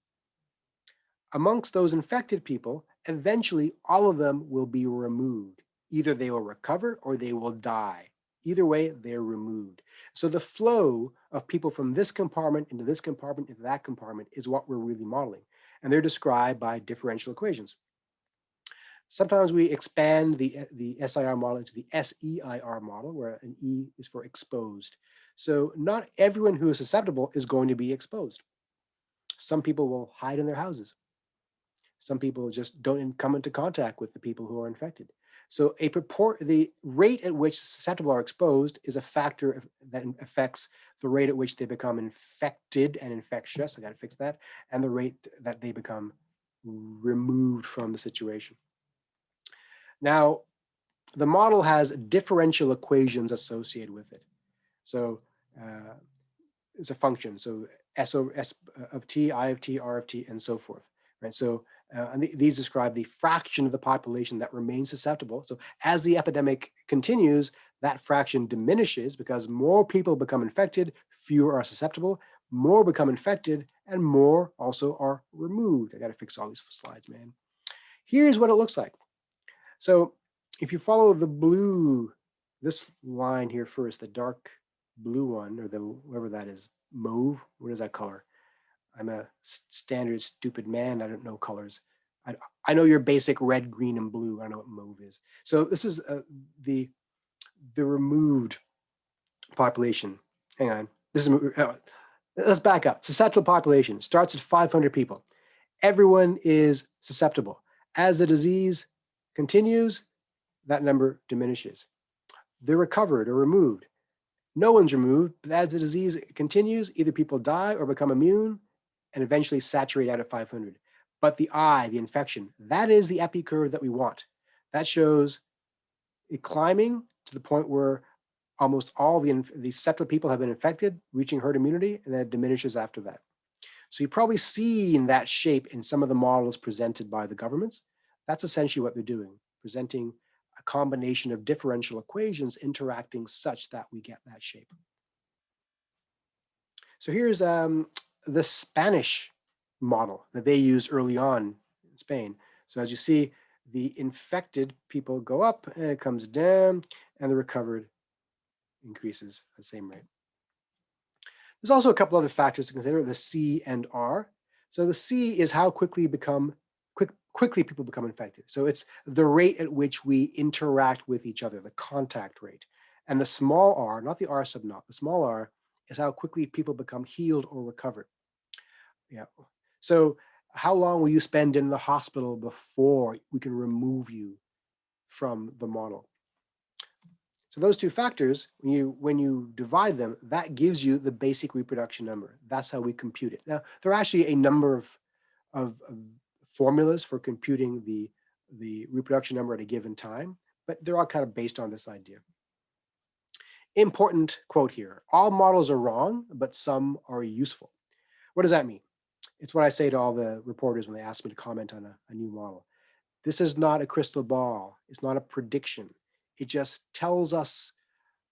Amongst those infected people, eventually all of them will be removed. Either they will recover or they will die. Either way, they're removed. So the flow of people from this compartment into this compartment into that compartment is what we're really modeling. And they're described by differential equations. Sometimes we expand the SIR model into the SEIR model, where an E is for exposed. So not everyone who is susceptible is going to be exposed. Some people will hide in their houses. Some people just don't come into contact with the people who are infected. So the rate at which susceptible are exposed is a factor that affects the rate at which they become infected and infectious. I got to fix that. And the rate that they become removed from the situation. Now, the model has differential equations associated with it. So it's a function. So S of t, I of t, R of t, and so forth. Right. So And these describe the fraction of the population that remains susceptible. So as the epidemic continues, that fraction diminishes because more people become infected, fewer are susceptible, more become infected, and more also are removed. I got to fix all these slides, man. Here's what it looks like. So if you follow the blue, this line here first, the dark blue one, or the whatever that is, mauve, what is that color? I'm a standard stupid man. I don't know colors. I know your basic red, green, and blue. I don't know what mauve is. So this is the removed population. Hang on. This is let's back up. Susceptible population starts at 500 people. Everyone is susceptible. As the disease continues, that number diminishes. They're recovered or removed. No one's removed, but as the disease continues, either people die or become immune and eventually saturate out at 500. But the infection, that is the epi curve that we want. That shows it climbing to the point where almost all the susceptible people have been infected, reaching herd immunity, and then it diminishes after that. So you probably see in that shape in some of the models presented by the governments. That's essentially what they're doing, presenting a combination of differential equations interacting such that we get that shape. So here's the Spanish model that they used early on in Spain. So as you see, the infected people go up and it comes down, and the recovered increases at the same rate. There's also a couple other factors to consider, the C and R. So the C is how quickly people become infected. So it's the rate at which we interact with each other, the contact rate. And the small r, not the r sub naught, the small r is how quickly people become healed or recovered. Yeah. So how long will you spend in the hospital before we can remove you from the model? So those two factors, when you divide them, that gives you the basic reproduction number. That's how we compute it. Now, there are actually a number of formulas for computing the reproduction number at a given time, but they're all kind of based on this idea. Important quote here, all models are wrong, but some are useful. What does that mean? It's what I say to all the reporters when they ask me to comment on a new model. This is not a crystal ball. It's not a prediction. It just tells us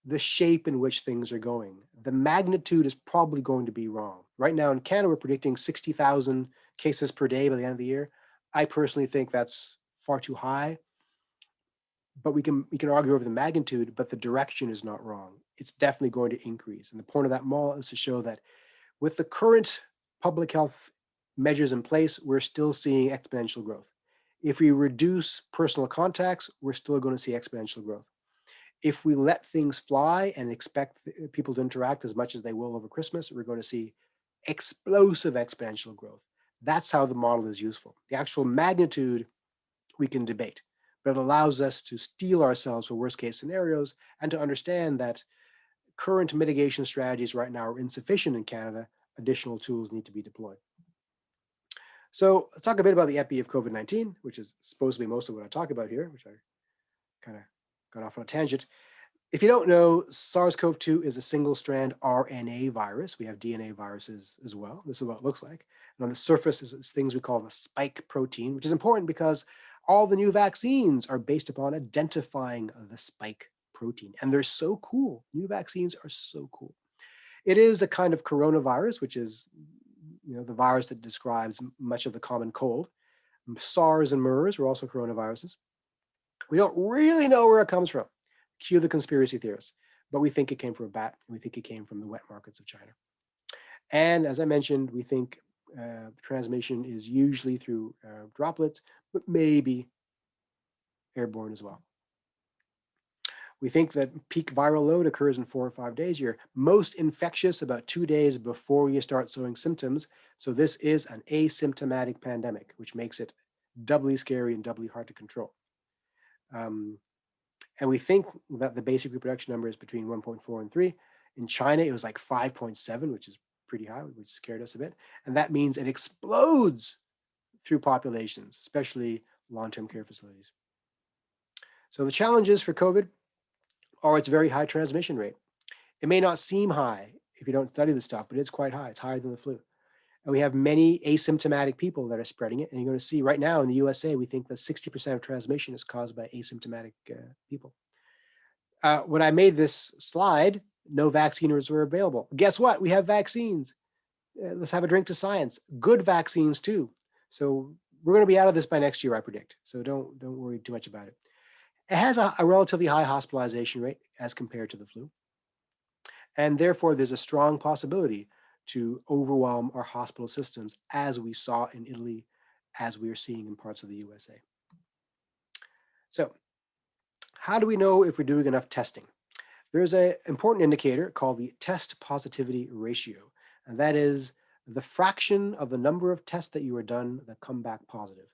the shape in which things are going. The magnitude is probably going to be wrong. Right now in Canada, we're predicting 60,000 cases per day by the end of the year. I personally think that's far too high, but we can argue over the magnitude, but the direction is not wrong. It's definitely going to increase. And the point of that model is to show that with the current public health measures in place, we're still seeing exponential growth. If we reduce personal contacts, we're still going to see exponential growth. If we let things fly and expect people to interact as much as they will over Christmas, we're going to see explosive exponential growth. That's how the model is useful. The actual magnitude we can debate, but it allows us to steel ourselves for worst case scenarios and to understand that current mitigation strategies right now are insufficient in Canada. Additional tools need to be deployed. So let's talk a bit about the epi of COVID-19, which is supposed to be most of what I talk about here, which I kind of got off on a tangent. If you don't know, SARS-CoV-2 is a single-strand RNA virus. We have DNA viruses as well. This is what it looks like. And on the surface is things we call the spike protein, which is important because all the new vaccines are based upon identifying the spike protein. And they're so cool. New vaccines are so cool. It is a kind of coronavirus, which is the virus that describes much of the common cold. SARS and MERS were also coronaviruses. We don't really know where it comes from. Cue the conspiracy theorists, but we think it came from a bat, and we think it came from the wet markets of China. And as I mentioned, we think transmission is usually through droplets, but maybe airborne as well. We think that peak viral load occurs in 4 or 5 days. You're most infectious about 2 days before you start showing symptoms. So this is an asymptomatic pandemic, which makes it doubly scary and doubly hard to control. And we think that the basic reproduction number is between 1.4 and 3. In China, it was like 5.7, which is pretty high, which scared us a bit. And that means it explodes through populations, especially long-term care facilities. So the challenges for COVID are its very high transmission rate. It may not seem high if you don't study the stuff, but it's quite high. It's higher than the flu. And we have many asymptomatic people that are spreading it. And you're going to see right now in the USA, we think that 60% of transmission is caused by asymptomatic people. When I made this slide, no vaccines were available. Guess what? We have vaccines. Let's have a drink to science. Good vaccines too. So we're going to be out of this by next year, I predict. So don't worry too much about it. It has a relatively high hospitalization rate as compared to the flu. And therefore, there's a strong possibility to overwhelm our hospital systems, as we saw in Italy, as we are seeing in parts of the USA. So how do we know if we're doing enough testing? There's an important indicator called the test positivity ratio, and that is the fraction of the number of tests that you are done that come back positive.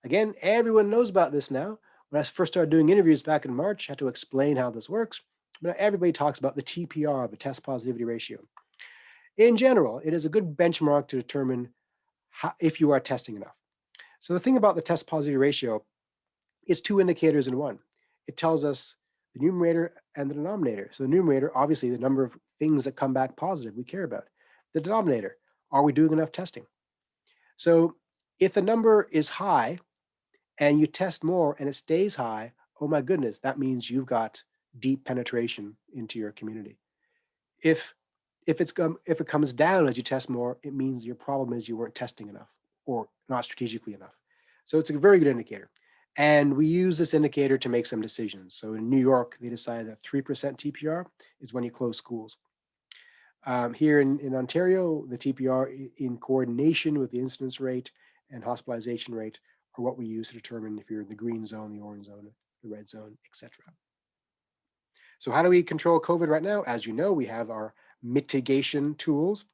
Again, everyone knows about this now. When I first started doing interviews back in March, I had to explain how this works. But everybody talks about the TPR, the test positivity ratio. In general, it is a good benchmark to determine if you are testing enough. So the thing about the test positivity ratio is two indicators in one. It tells us the numerator and the denominator. So the numerator, obviously, the number of things that come back positive we care about. The denominator, are we doing enough testing? So if the number is high and you test more and it stays high, oh my goodness, that means you've got deep penetration into your community. If it comes down as you test more, it means your problem is you weren't testing enough or not strategically enough. So it's a very good indicator. And we use this indicator to make some decisions. So in New York, they decided that 3% TPR is when you close schools. Here in Ontario, the TPR in coordination with the incidence rate and hospitalization rate are what we use to determine if you're in the green zone, the orange zone, the red zone, etc. So how do we control COVID right now? As you know, we have our mitigation tools,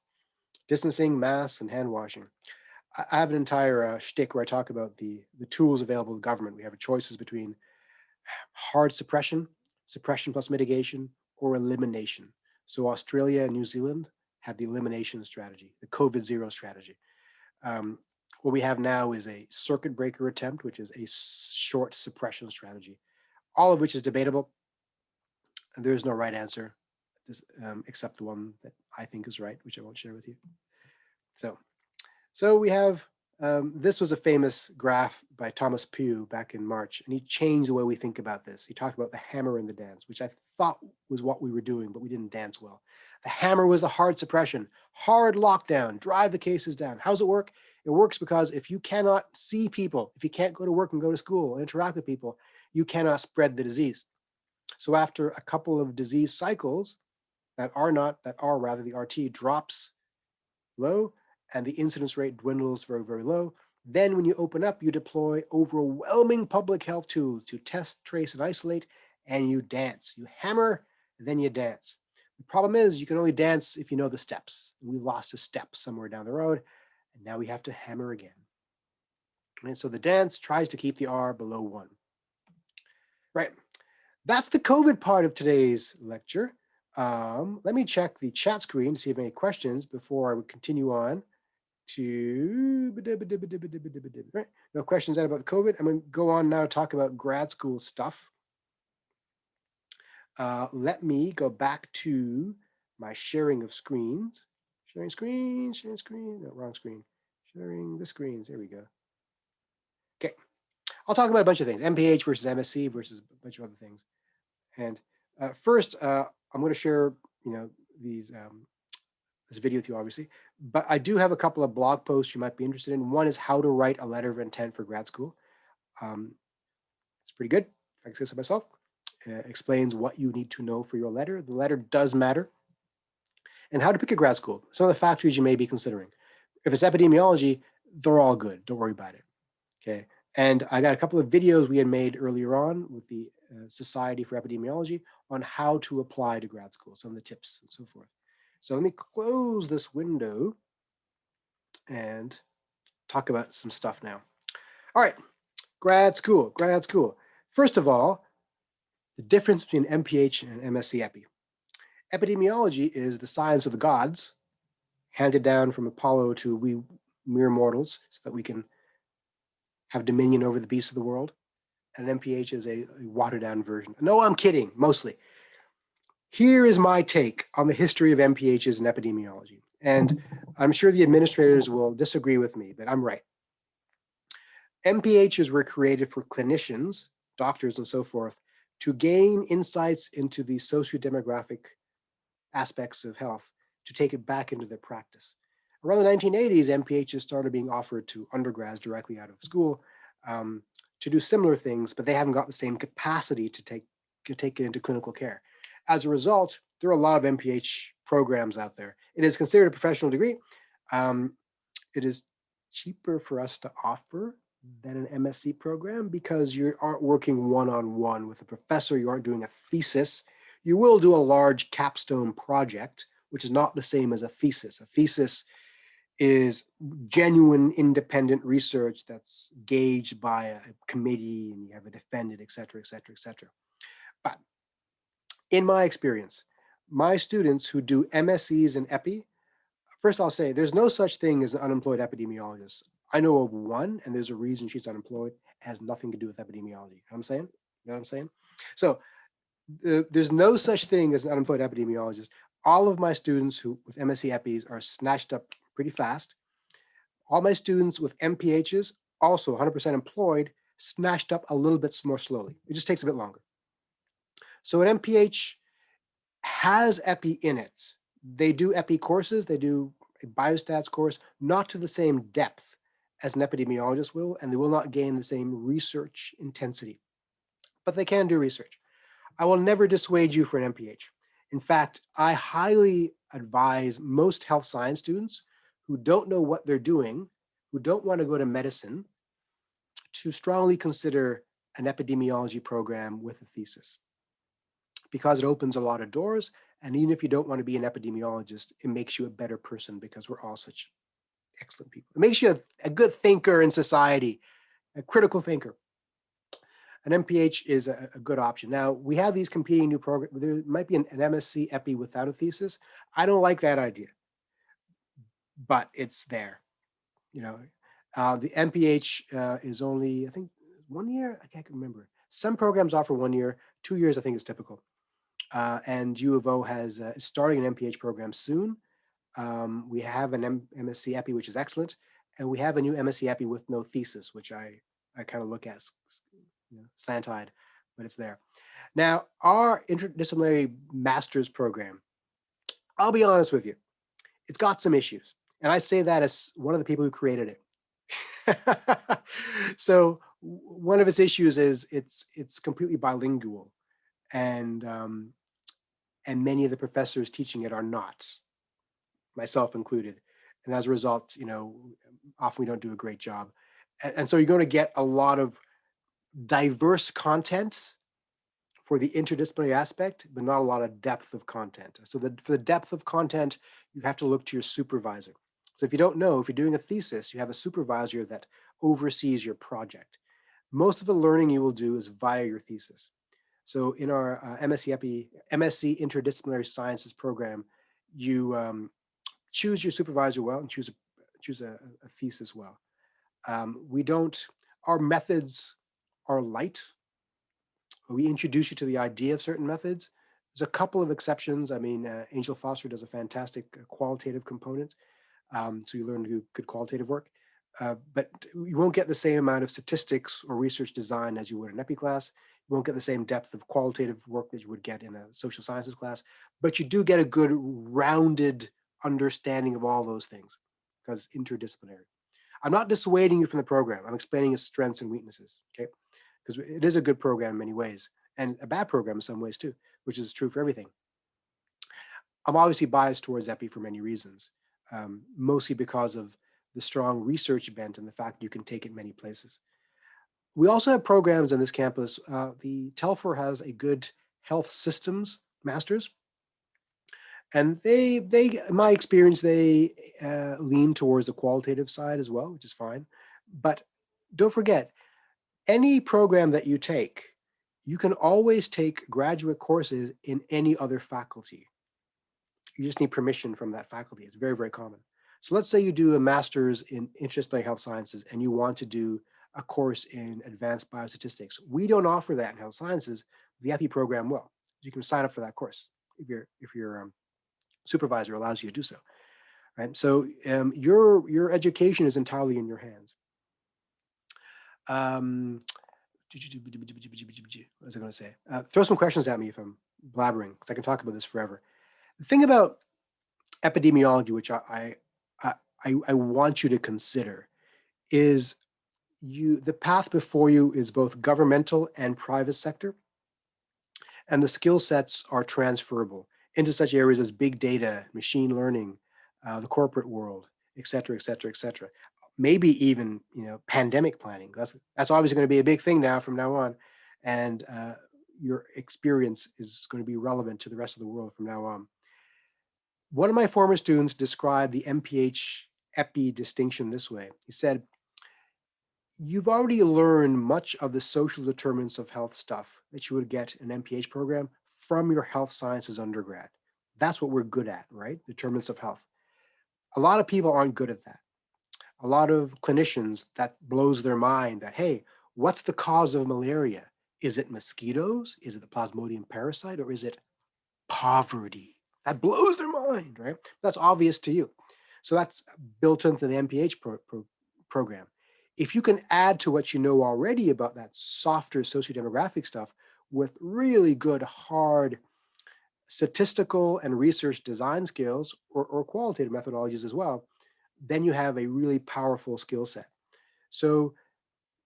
distancing, masks, and hand washing. I have an entire shtick where I talk about the tools available to the government. We have choices between hard suppression, suppression plus mitigation, or elimination. So Australia and New Zealand have the elimination strategy, the COVID zero strategy. What we have now is a circuit breaker attempt, which is a short suppression strategy, all of which is debatable. And there is no right answer, except the one that I think is right, which I won't share with you. So we have, this was a famous graph by Thomas Pugh back in March, and he changed the way we think about this. He talked about the hammer and the dance, which I thought was what we were doing, but we didn't dance well. The hammer was a hard suppression, hard lockdown, drive the cases down. How's it work? It works because if you cannot see people, if you can't go to work and go to school and interact with people, you cannot spread the disease. So after a couple of disease cycles that are rather the RT drops low and the incidence rate dwindles very, very low, then when you open up, you deploy overwhelming public health tools to test, trace, and isolate, and you dance. You hammer, then you dance. The problem is you can only dance if you know the steps. We lost a step somewhere down the road, and now we have to hammer again. And so the dance tries to keep the R below 1. Right. That's the COVID part of today's lecture. Let me check the chat screen to see if any questions before I would continue on to, right? No questions about COVID. I'm going to go on now to talk about grad school stuff. Let me go back to my sharing of screens. Sharing screen, no, wrong screen. Sharing the screens, there we go. Okay, I'll talk about a bunch of things, MPH versus MSc versus a bunch of other things. And first, I'm going to share, this video with you, obviously, but I do have a couple of blog posts you might be interested in. One is how to write a letter of intent for grad school. It's pretty good, if I can say so myself. Explains what you need to know for your letter. The letter does matter. And how to pick a grad school. Some of the factors you may be considering. If it's epidemiology, they're all good. Don't worry about it. Okay. And I got a couple of videos we had made earlier on with the Society for Epidemiology on how to apply to grad school, some of the tips and so forth. So let me close this window and talk about some stuff now. All right, grad school. First of all, the difference between MPH and MSc Epi. Epidemiology is the science of the gods, handed down from Apollo to we mere mortals so that we can have dominion over the beasts of the world. And MPH is a watered down version. No, I'm kidding, mostly. Here is my take on the history of MPHs in epidemiology. And I'm sure the administrators will disagree with me, but I'm right. MPHs were created for clinicians, doctors and so forth, to gain insights into the socio-demographic aspects of health, to take it back into their practice. Around the 1980s, MPHs started being offered to undergrads directly out of school to do similar things, but they haven't got the same capacity to take it into clinical care. As a result, there are a lot of MPH programs out there. It is considered a professional degree. It is cheaper for us to offer than an MSc program because you aren't working one-on-one with a professor, you aren't doing a thesis. You will do a large capstone project, which is not the same as a thesis. A thesis is genuine independent research that's gauged by a committee and you have it defended, et cetera, et cetera, et cetera. But in my experience, my students who do MSCs in epi, first I'll say there's no such thing as an unemployed epidemiologist. I know of one, and there's a reason she's unemployed. It has nothing to do with epidemiology. You know what I'm saying? You know what I'm saying? So there's no such thing as an unemployed epidemiologist. All of my students who with MSc EPIs are snatched up pretty fast. All my students with MPHs, also 100% employed, snatched up a little bit more slowly. It just takes a bit longer. So an MPH has EPI in it. They do EPI courses, they do a biostats course, not to the same depth as an epidemiologist will, and they will not gain the same research intensity, but they can do research. I will never dissuade you for an MPH. In fact, I highly advise most health science students who don't know what they're doing, who don't want to go to medicine, to strongly consider an epidemiology program with a thesis, because it opens a lot of doors. And even if you don't want to be an epidemiologist, it makes you a better person because we're all such excellent people. It makes you a good thinker in society, a critical thinker. An MPH is a good option. Now, we have these competing new programs. There might be an MSc EPI without a thesis. I don't like that idea, but it's there. You know, the MPH is only, I think, 1 year. I can't remember. Some programs offer 1 year, 2 years, I think is typical. And U of O has starting an MPH program soon. We have an MSc EPI, which is excellent. And we have a new MSc EPI with no thesis, which I kind of look at slant-eyed, but it's there. Now, our interdisciplinary master's program, I'll be honest with you, it's got some issues. And I say that as one of the people who created it. So one of its issues is it's completely bilingual, and many of the professors teaching it are not, myself included. And as a result, often we don't do a great job. And so you're going to get a lot of diverse content for the interdisciplinary aspect, but not a lot of depth of content. So for the depth of content, you have to look to your supervisor. So if you don't know, if you're doing a thesis, you have a supervisor that oversees your project. Most of the learning you will do is via your thesis. So in our MSc Interdisciplinary Sciences program, you choose your supervisor well and choose a thesis well. Our methods are light. We introduce you to the idea of certain methods. There's a couple of exceptions. I mean, Angel Foster does a fantastic qualitative component. So you learn to do good qualitative work. But you won't get the same amount of statistics or research design as you would in EPI class. You won't get the same depth of qualitative work that you would get in a social sciences class, but you do get a good rounded understanding of all those things because it's interdisciplinary. I'm not dissuading you from the program. I'm explaining its strengths and weaknesses, okay? Because it is a good program in many ways and a bad program in some ways too, which is true for everything. I'm obviously biased towards EPI for many reasons, mostly because of the strong research bent and the fact that you can take it many places. We also have programs on this campus. The Telfer has a good health systems master's. And they, in my experience, they lean towards the qualitative side as well, which is fine. But don't forget, any program that you take, you can always take graduate courses in any other faculty. You just need permission from that faculty. It's very, very common. So let's say you do a master's in interdisciplinary health sciences and you want to do a course in advanced biostatistics. We don't offer that in health sciences. The EPI program will. You can sign up for that course. if your supervisor allows you to do so. Right. So your education is entirely in your hands. What was I going to say? Throw some questions at me if I'm blabbering, because I can talk about this forever. The thing about epidemiology, which I want you to consider, is the path before you is both governmental and private sector, and the skill sets are transferable into such areas as big data, machine learning, the corporate world, et cetera, et cetera, et cetera. Maybe even pandemic planning. That's obviously going to be a big thing now from now on, and your experience is going to be relevant to the rest of the world from now on. One of my former students described the MPH EPI distinction this way. He said, "You've already learned much of the social determinants of health stuff that you would get in an MPH program from your health sciences undergrad. That's what we're good at, right? Determinants of health. A lot of people aren't good at that. A lot of clinicians, that blows their mind that, hey, what's the cause of malaria? Is it mosquitoes? Is it the Plasmodium parasite? Or is it poverty? That blows their mind, right? That's obvious to you. So that's built into the MPH program. If you can add to what you know already about that softer sociodemographic stuff with really good, hard statistical and research design skills or qualitative methodologies as well, then you have a really powerful skill set. So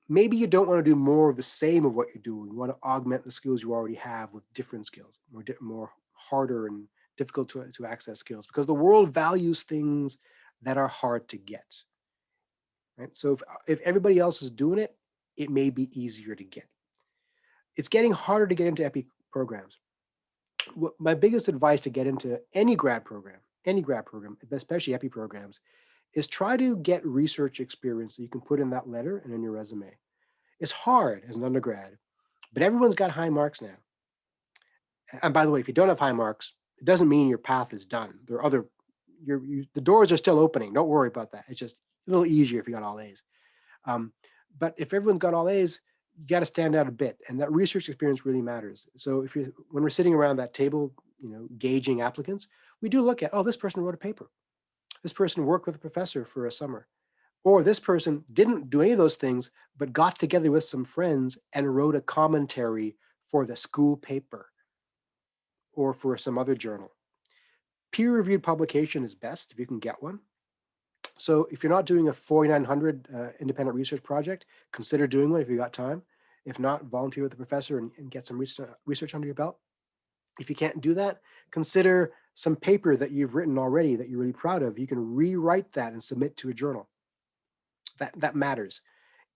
maybe you don't want to do more of the same of what you're doing. You want to augment the skills you already have with different skills, more harder and difficult to access skills, because the world values things that are hard to get. Right? So if everybody else is doing it, it may be easier to get. It's getting harder to get into EPI programs. My biggest advice to get into any grad program, especially EPI programs, is try to get research experience that you can put in that letter and in your resume. It's hard as an undergrad, but everyone's got high marks now. And by the way, if you don't have high marks, it doesn't mean your path is done. There are other, the doors are still opening. Don't worry about that. It's just a little easier if you got all A's. But if everyone's got all A's, you got to stand out a bit, and that research experience really matters. So when we're sitting around that table, gauging applicants, we do look at, oh, this person wrote a paper. This person worked with a professor for a summer. Or this person didn't do any of those things, but got together with some friends and wrote a commentary for the school paper or for some other journal. Peer-reviewed publication is best if you can get one. So if you're not doing a 4900 independent research project, consider doing one if you got time. If not, volunteer with the professor and get some research under your belt. If you can't do that, consider some paper that you've written already that you're really proud of. You can rewrite that and submit to a journal. That matters.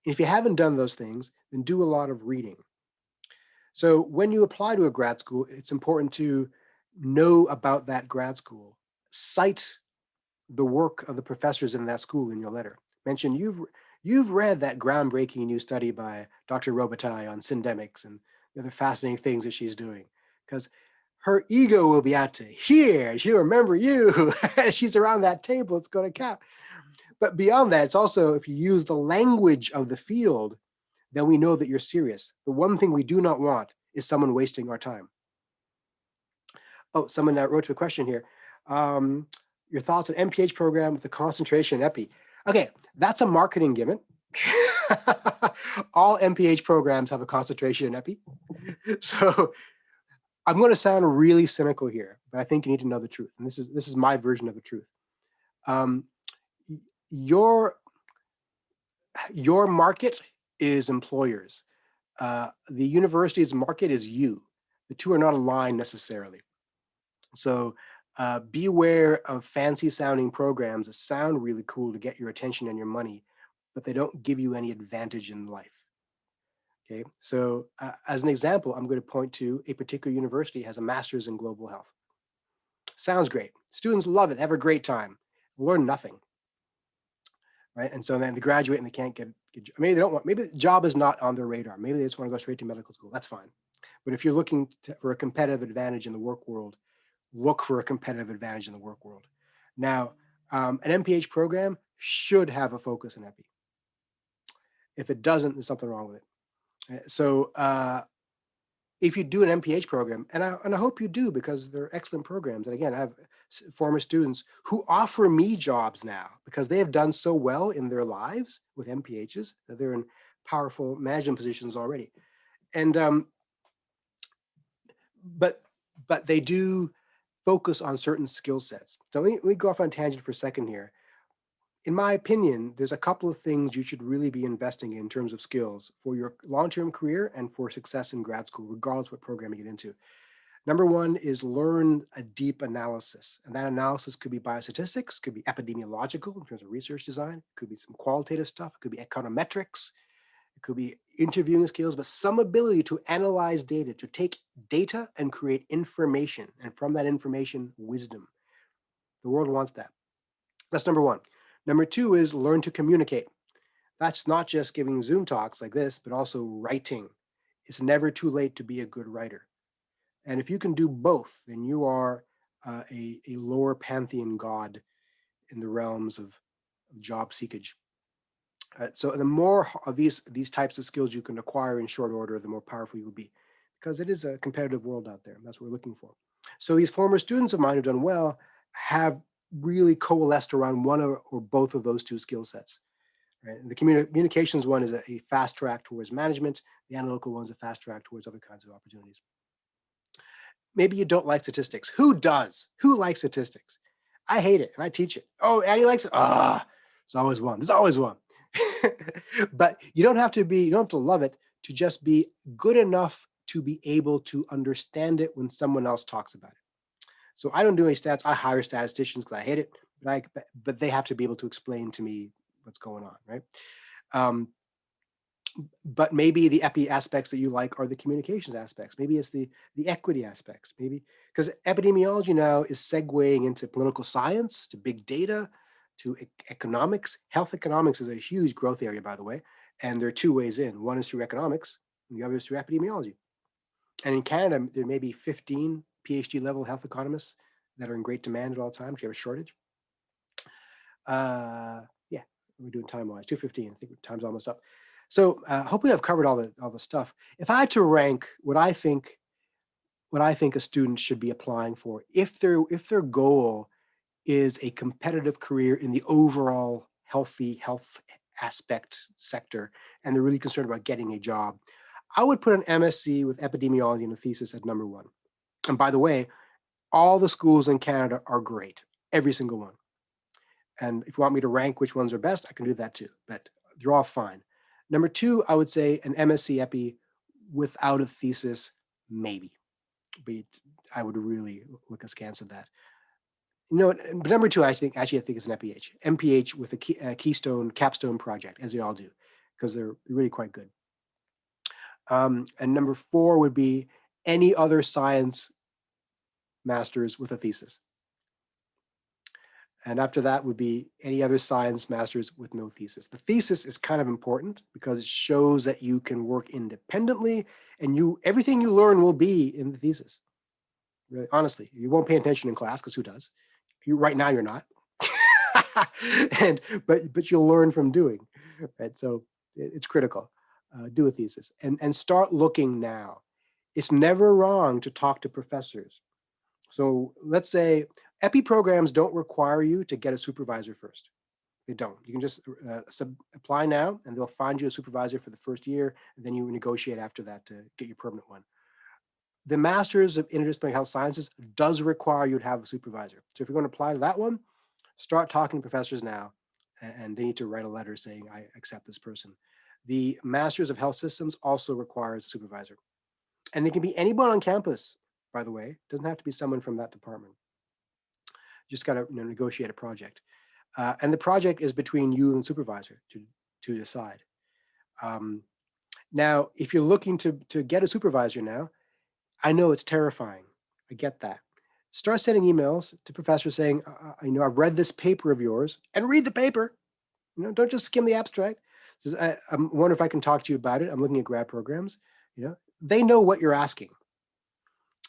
If you haven't done those things, then do a lot of reading. So when you apply to a grad school, it's important to know about that grad school. Cite the work of the professors in that school in your letter. Mention you've read that groundbreaking new study by Dr. Robitaille on syndemics and the other fascinating things that she's doing, because her ego will be out to here. She'll remember you. She's around that table. It's going to count. But beyond that, it's also, if you use the language of the field, then we know that you're serious. The one thing we do not want is someone wasting our time. Oh, someone wrote to a question here. Your thoughts on MPH program with the concentration in EPI. Okay, that's a marketing gimmick. All MPH programs have a concentration in EPI. So I'm going to sound really cynical here, but I think you need to know the truth. And this is my version of the truth. Your market is employers. The university's market is you. The two are not aligned necessarily. So beware of fancy sounding programs that sound really cool to get your attention and your money, but they don't give you any advantage in life. Okay, so as an example, I'm going to point to a particular university has a master's in global health. Sounds great. Students love it, have a great time, learn nothing. Right, and so then they graduate and they can't get maybe they don't want, maybe the job is not on their radar. Maybe they just want to go straight to medical school. That's fine. But if you're looking for a competitive advantage in the work world, look for a competitive advantage in the work world. Now, an MPH program should have a focus in EPI. If it doesn't, there's something wrong with it. So if you do an MPH program, and I hope you do because they're excellent programs. And again, I have former students who offer me jobs now because they have done so well in their lives with MPHs that they're in powerful management positions already. And but they do focus on certain skill sets. So let me go off on a tangent for a second here. In my opinion, there's a couple of things you should really be investing in terms of skills for your long-term career and for success in grad school, regardless what program you get into. Number one is learn a deep analysis. And that analysis could be biostatistics, could be epidemiological in terms of research design, could be some qualitative stuff, it could be econometrics, it could be interviewing skills, but some ability to analyze data, to take data and create information, and from that information, wisdom. The world wants that. That's number one. Number two is learn to communicate. That's not just giving Zoom talks like this, but also writing. It's never too late to be a good writer. And if you can do both, then you are a lower pantheon god in the realms of job seekage. So the more of these types of skills you can acquire in short order, the more powerful you will be, because it is a competitive world out there. That's what we're looking for. So these former students of mine who've done well have really coalesced around one or both of those two skill sets. Right? And the communications one is a fast track towards management. The analytical one is a fast track towards other kinds of opportunities. Maybe you don't like statistics. Who does? Who likes statistics? I hate it and I teach it. Oh, Annie likes it. There's always one. There's always one. But you don't have to love it, to just be good enough to be able to understand it when someone else talks about it. So I don't do any stats. I hire statisticians because I hate it, but they have to be able to explain to me what's going on, right? But maybe the epi aspects that you like are the communications aspects. Maybe it's the equity aspects. Maybe because epidemiology now is segueing into political science, to big data, to economics. Health economics is a huge growth area, by the way. And there are two ways in. One is through economics, and the other is through epidemiology. And in Canada, there may be 15 PhD level health economists that are in great demand at all times. You have a shortage. Yeah, we're doing time-wise, 2:15. I think time's almost up. So hopefully I've covered all the stuff. If I had to rank what I think a student should be applying for, if their goal is a competitive career in the overall health aspect sector, and they're really concerned about getting a job, I would put an MSc with epidemiology and a thesis at number one. And by the way, all the schools in Canada are great, every single one. And if you want me to rank which ones are best, I can do that too, but they're all fine. Number two, I would say an MSc Epi without a thesis, maybe. But I would really look askance at that. But number two, I think it's an MPH. MPH with a capstone project, as they all do, because they're really quite good. And number four would be any other science masters with a thesis. And after that would be any other science masters with no thesis. The thesis is kind of important because it shows that you can work independently, and everything you learn will be in the thesis. Really, honestly, you won't pay attention in class because who does? Right now you're not. but you'll learn from doing, right? So it's critical. Do a thesis and start looking now. It's never wrong to talk to professors. So let's say EPI programs don't require you to get a supervisor first. They don't. You can just apply now, and they'll find you a supervisor for the first year, and then you negotiate after that to get your permanent one. The Masters of Interdisciplinary Health Sciences does require you to have a supervisor. So if you're going to apply to that one, start talking to professors now, and they need to write a letter saying, I accept this person. The Masters of Health Systems also requires a supervisor. And it can be anyone on campus, by the way. It doesn't have to be someone from that department. You just got to negotiate a project. And the project is between you and the supervisor to decide. Now, if you're looking to get a supervisor now, I know it's terrifying. I get that. Start sending emails to professors saying, I've read this paper of yours, and read the paper. Don't just skim the abstract. Says, I wonder if I can talk to you about it. I'm looking at grad programs. They know what you're asking.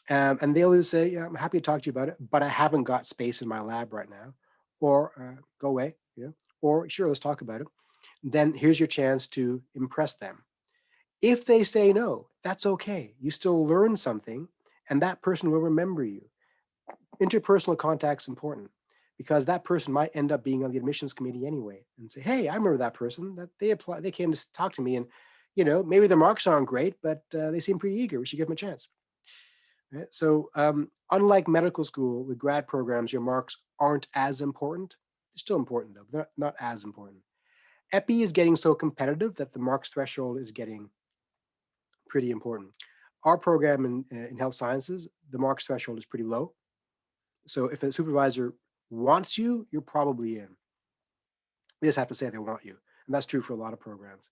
And they'll either say, yeah, I'm happy to talk to you about it, but I haven't got space in my lab right now, or go away, or sure, let's talk about it. Then here's your chance to impress them. If they say no, That's okay. You still learn something, and that person will remember you. Interpersonal contact's important because that person might end up being on the admissions committee anyway and say, hey, I remember that person, that they came to talk to me, and maybe their marks aren't great, but they seem pretty eager. We should give them a chance. Right? So unlike medical school, with grad programs, your marks aren't as important. They're still important though, but they're not as important. Epi is getting so competitive that the marks threshold is getting pretty important. Our program in health sciences, the marks threshold is pretty low. So if a supervisor wants you, you're probably in. They just have to say they want you. And that's true for a lot of programs.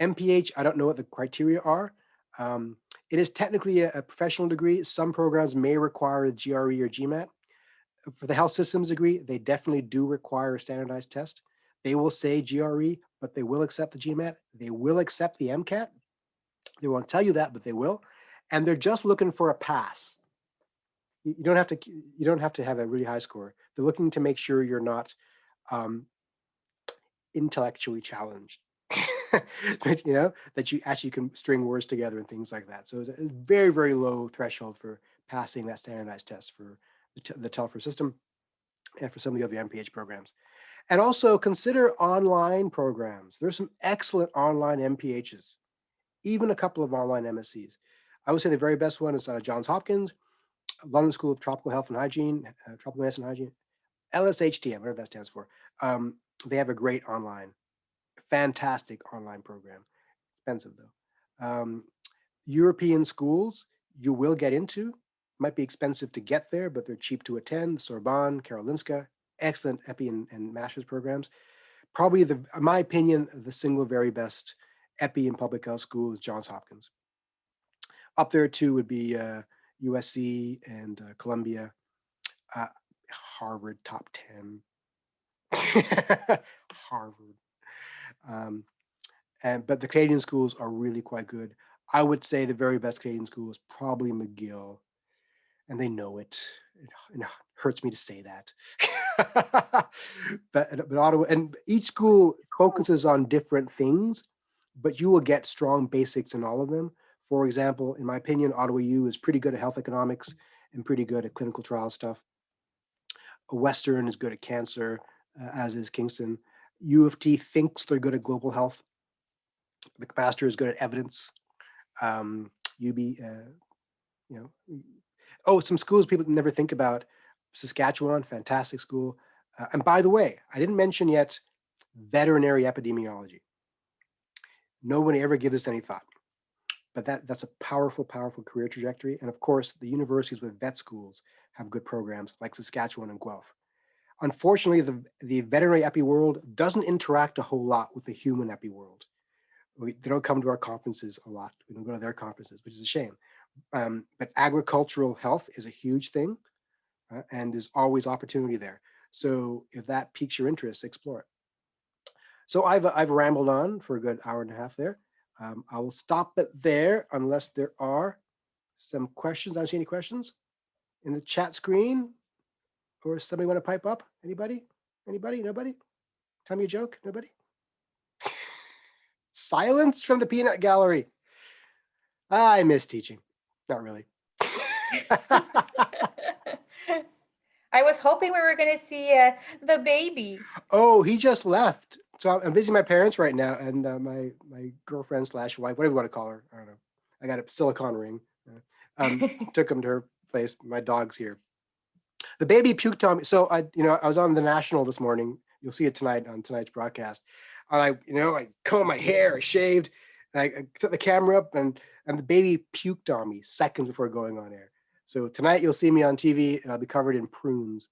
MPH, I don't know what the criteria are. It is technically a professional degree. Some programs may require a GRE or GMAT. For the health systems degree, they definitely do require a standardized test. They will say GRE, but they will accept the GMAT. They will accept the MCAT. They won't tell you that, but they will. And they're just looking for a pass. You don't have to have a really high score. They're looking to make sure you're not intellectually challenged. But, that you actually can string words together and things like that. So it's a very, very low threshold for passing that standardized test for the Telfer system and for some of the other MPH programs. And also consider online programs. There's some excellent online MPHs, even a couple of online MSCs. I would say the very best one is Johns Hopkins, London School of Tropical Health and Hygiene, Tropical Medicine and Hygiene, LSHTM, whatever that stands for. They have a great fantastic online program. Expensive though. European schools you will get into. Might be expensive to get there, but they're cheap to attend. Sorbonne, Karolinska, excellent epi and master's programs. Probably in my opinion, the single very best epi and public health school is Johns Hopkins. Up there too would be USC and Columbia, Harvard top 10. Harvard. But the Canadian schools are really quite good. I would say the very best Canadian school is probably McGill, and they know it. It hurts me to say that. but Ottawa, and each school focuses on different things, but you will get strong basics in all of them. For example, in my opinion, Ottawa U is pretty good at health economics and pretty good at clinical trial stuff. Western is good at cancer, as is Kingston. U of T thinks they're good at global health. McMaster is good at evidence. UB, some schools people never think about. Saskatchewan, fantastic school. And by the way, I didn't mention yet veterinary epidemiology. Nobody ever gives this any thought, but that's a powerful, powerful career trajectory. And of course, the universities with vet schools have good programs like Saskatchewan and Guelph. Unfortunately, the veterinary epi world doesn't interact a whole lot with the human epi world. They don't come to our conferences a lot. We don't go to their conferences, which is a shame. But agricultural health is a huge thing, and there's always opportunity there. So if that piques your interest, explore it. So I've rambled on for a good hour and a half there. I will stop it there unless there are some questions. I don't see any questions in the chat screen, or somebody want to pipe up? Anybody? Anybody? Nobody? Tell me a joke. Nobody? Silence from the peanut gallery. I miss teaching. Not really. I was hoping we were going to see the baby. Oh, he just left. So I'm visiting my parents right now, and my girlfriend / wife, whatever you want to call her, I don't know. I got a silicone ring. Took him to her place. My dog's here. The baby puked on me. So I was on the National this morning. You'll see it tonight on tonight's broadcast. And I combed my hair, I shaved, and I took the camera up, and the baby puked on me seconds before going on air. So tonight you'll see me on TV, and I'll be covered in prunes.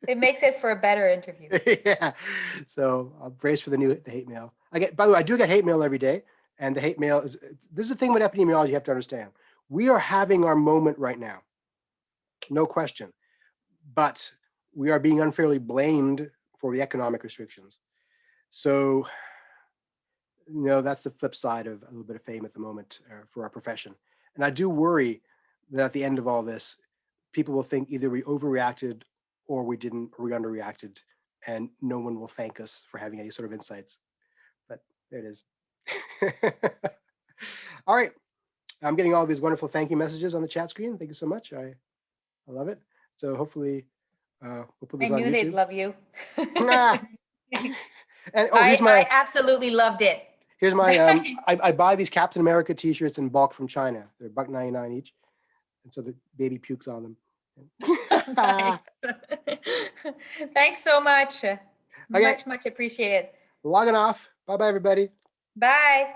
It makes it for a better interview. Yeah. So I'll brace for the hate mail. By the way, I do get hate mail every day, and the hate mail this is the thing with epidemiology you have to understand. We are having our moment right now, no question, but we are being unfairly blamed for the economic restrictions. So, that's the flip side of a little bit of fame at the moment for our profession. And I do worry that at the end of all this, people will think either we overreacted or we didn't, or we underreacted, and no one will thank us for having any sort of insights. But there it is. All right. I'm getting all these wonderful thank you messages on the chat screen. Thank you so much. I love it. So hopefully we'll put I this on knew they'd YouTube. love you. Ah. And oh, here's I my absolutely loved it. I buy these Captain America t-shirts in bulk from China. They're $1.99 each. And so the baby pukes on them. Nice. Thanks so much. Okay. Much appreciated. Logging off. Bye-bye, everybody. Bye.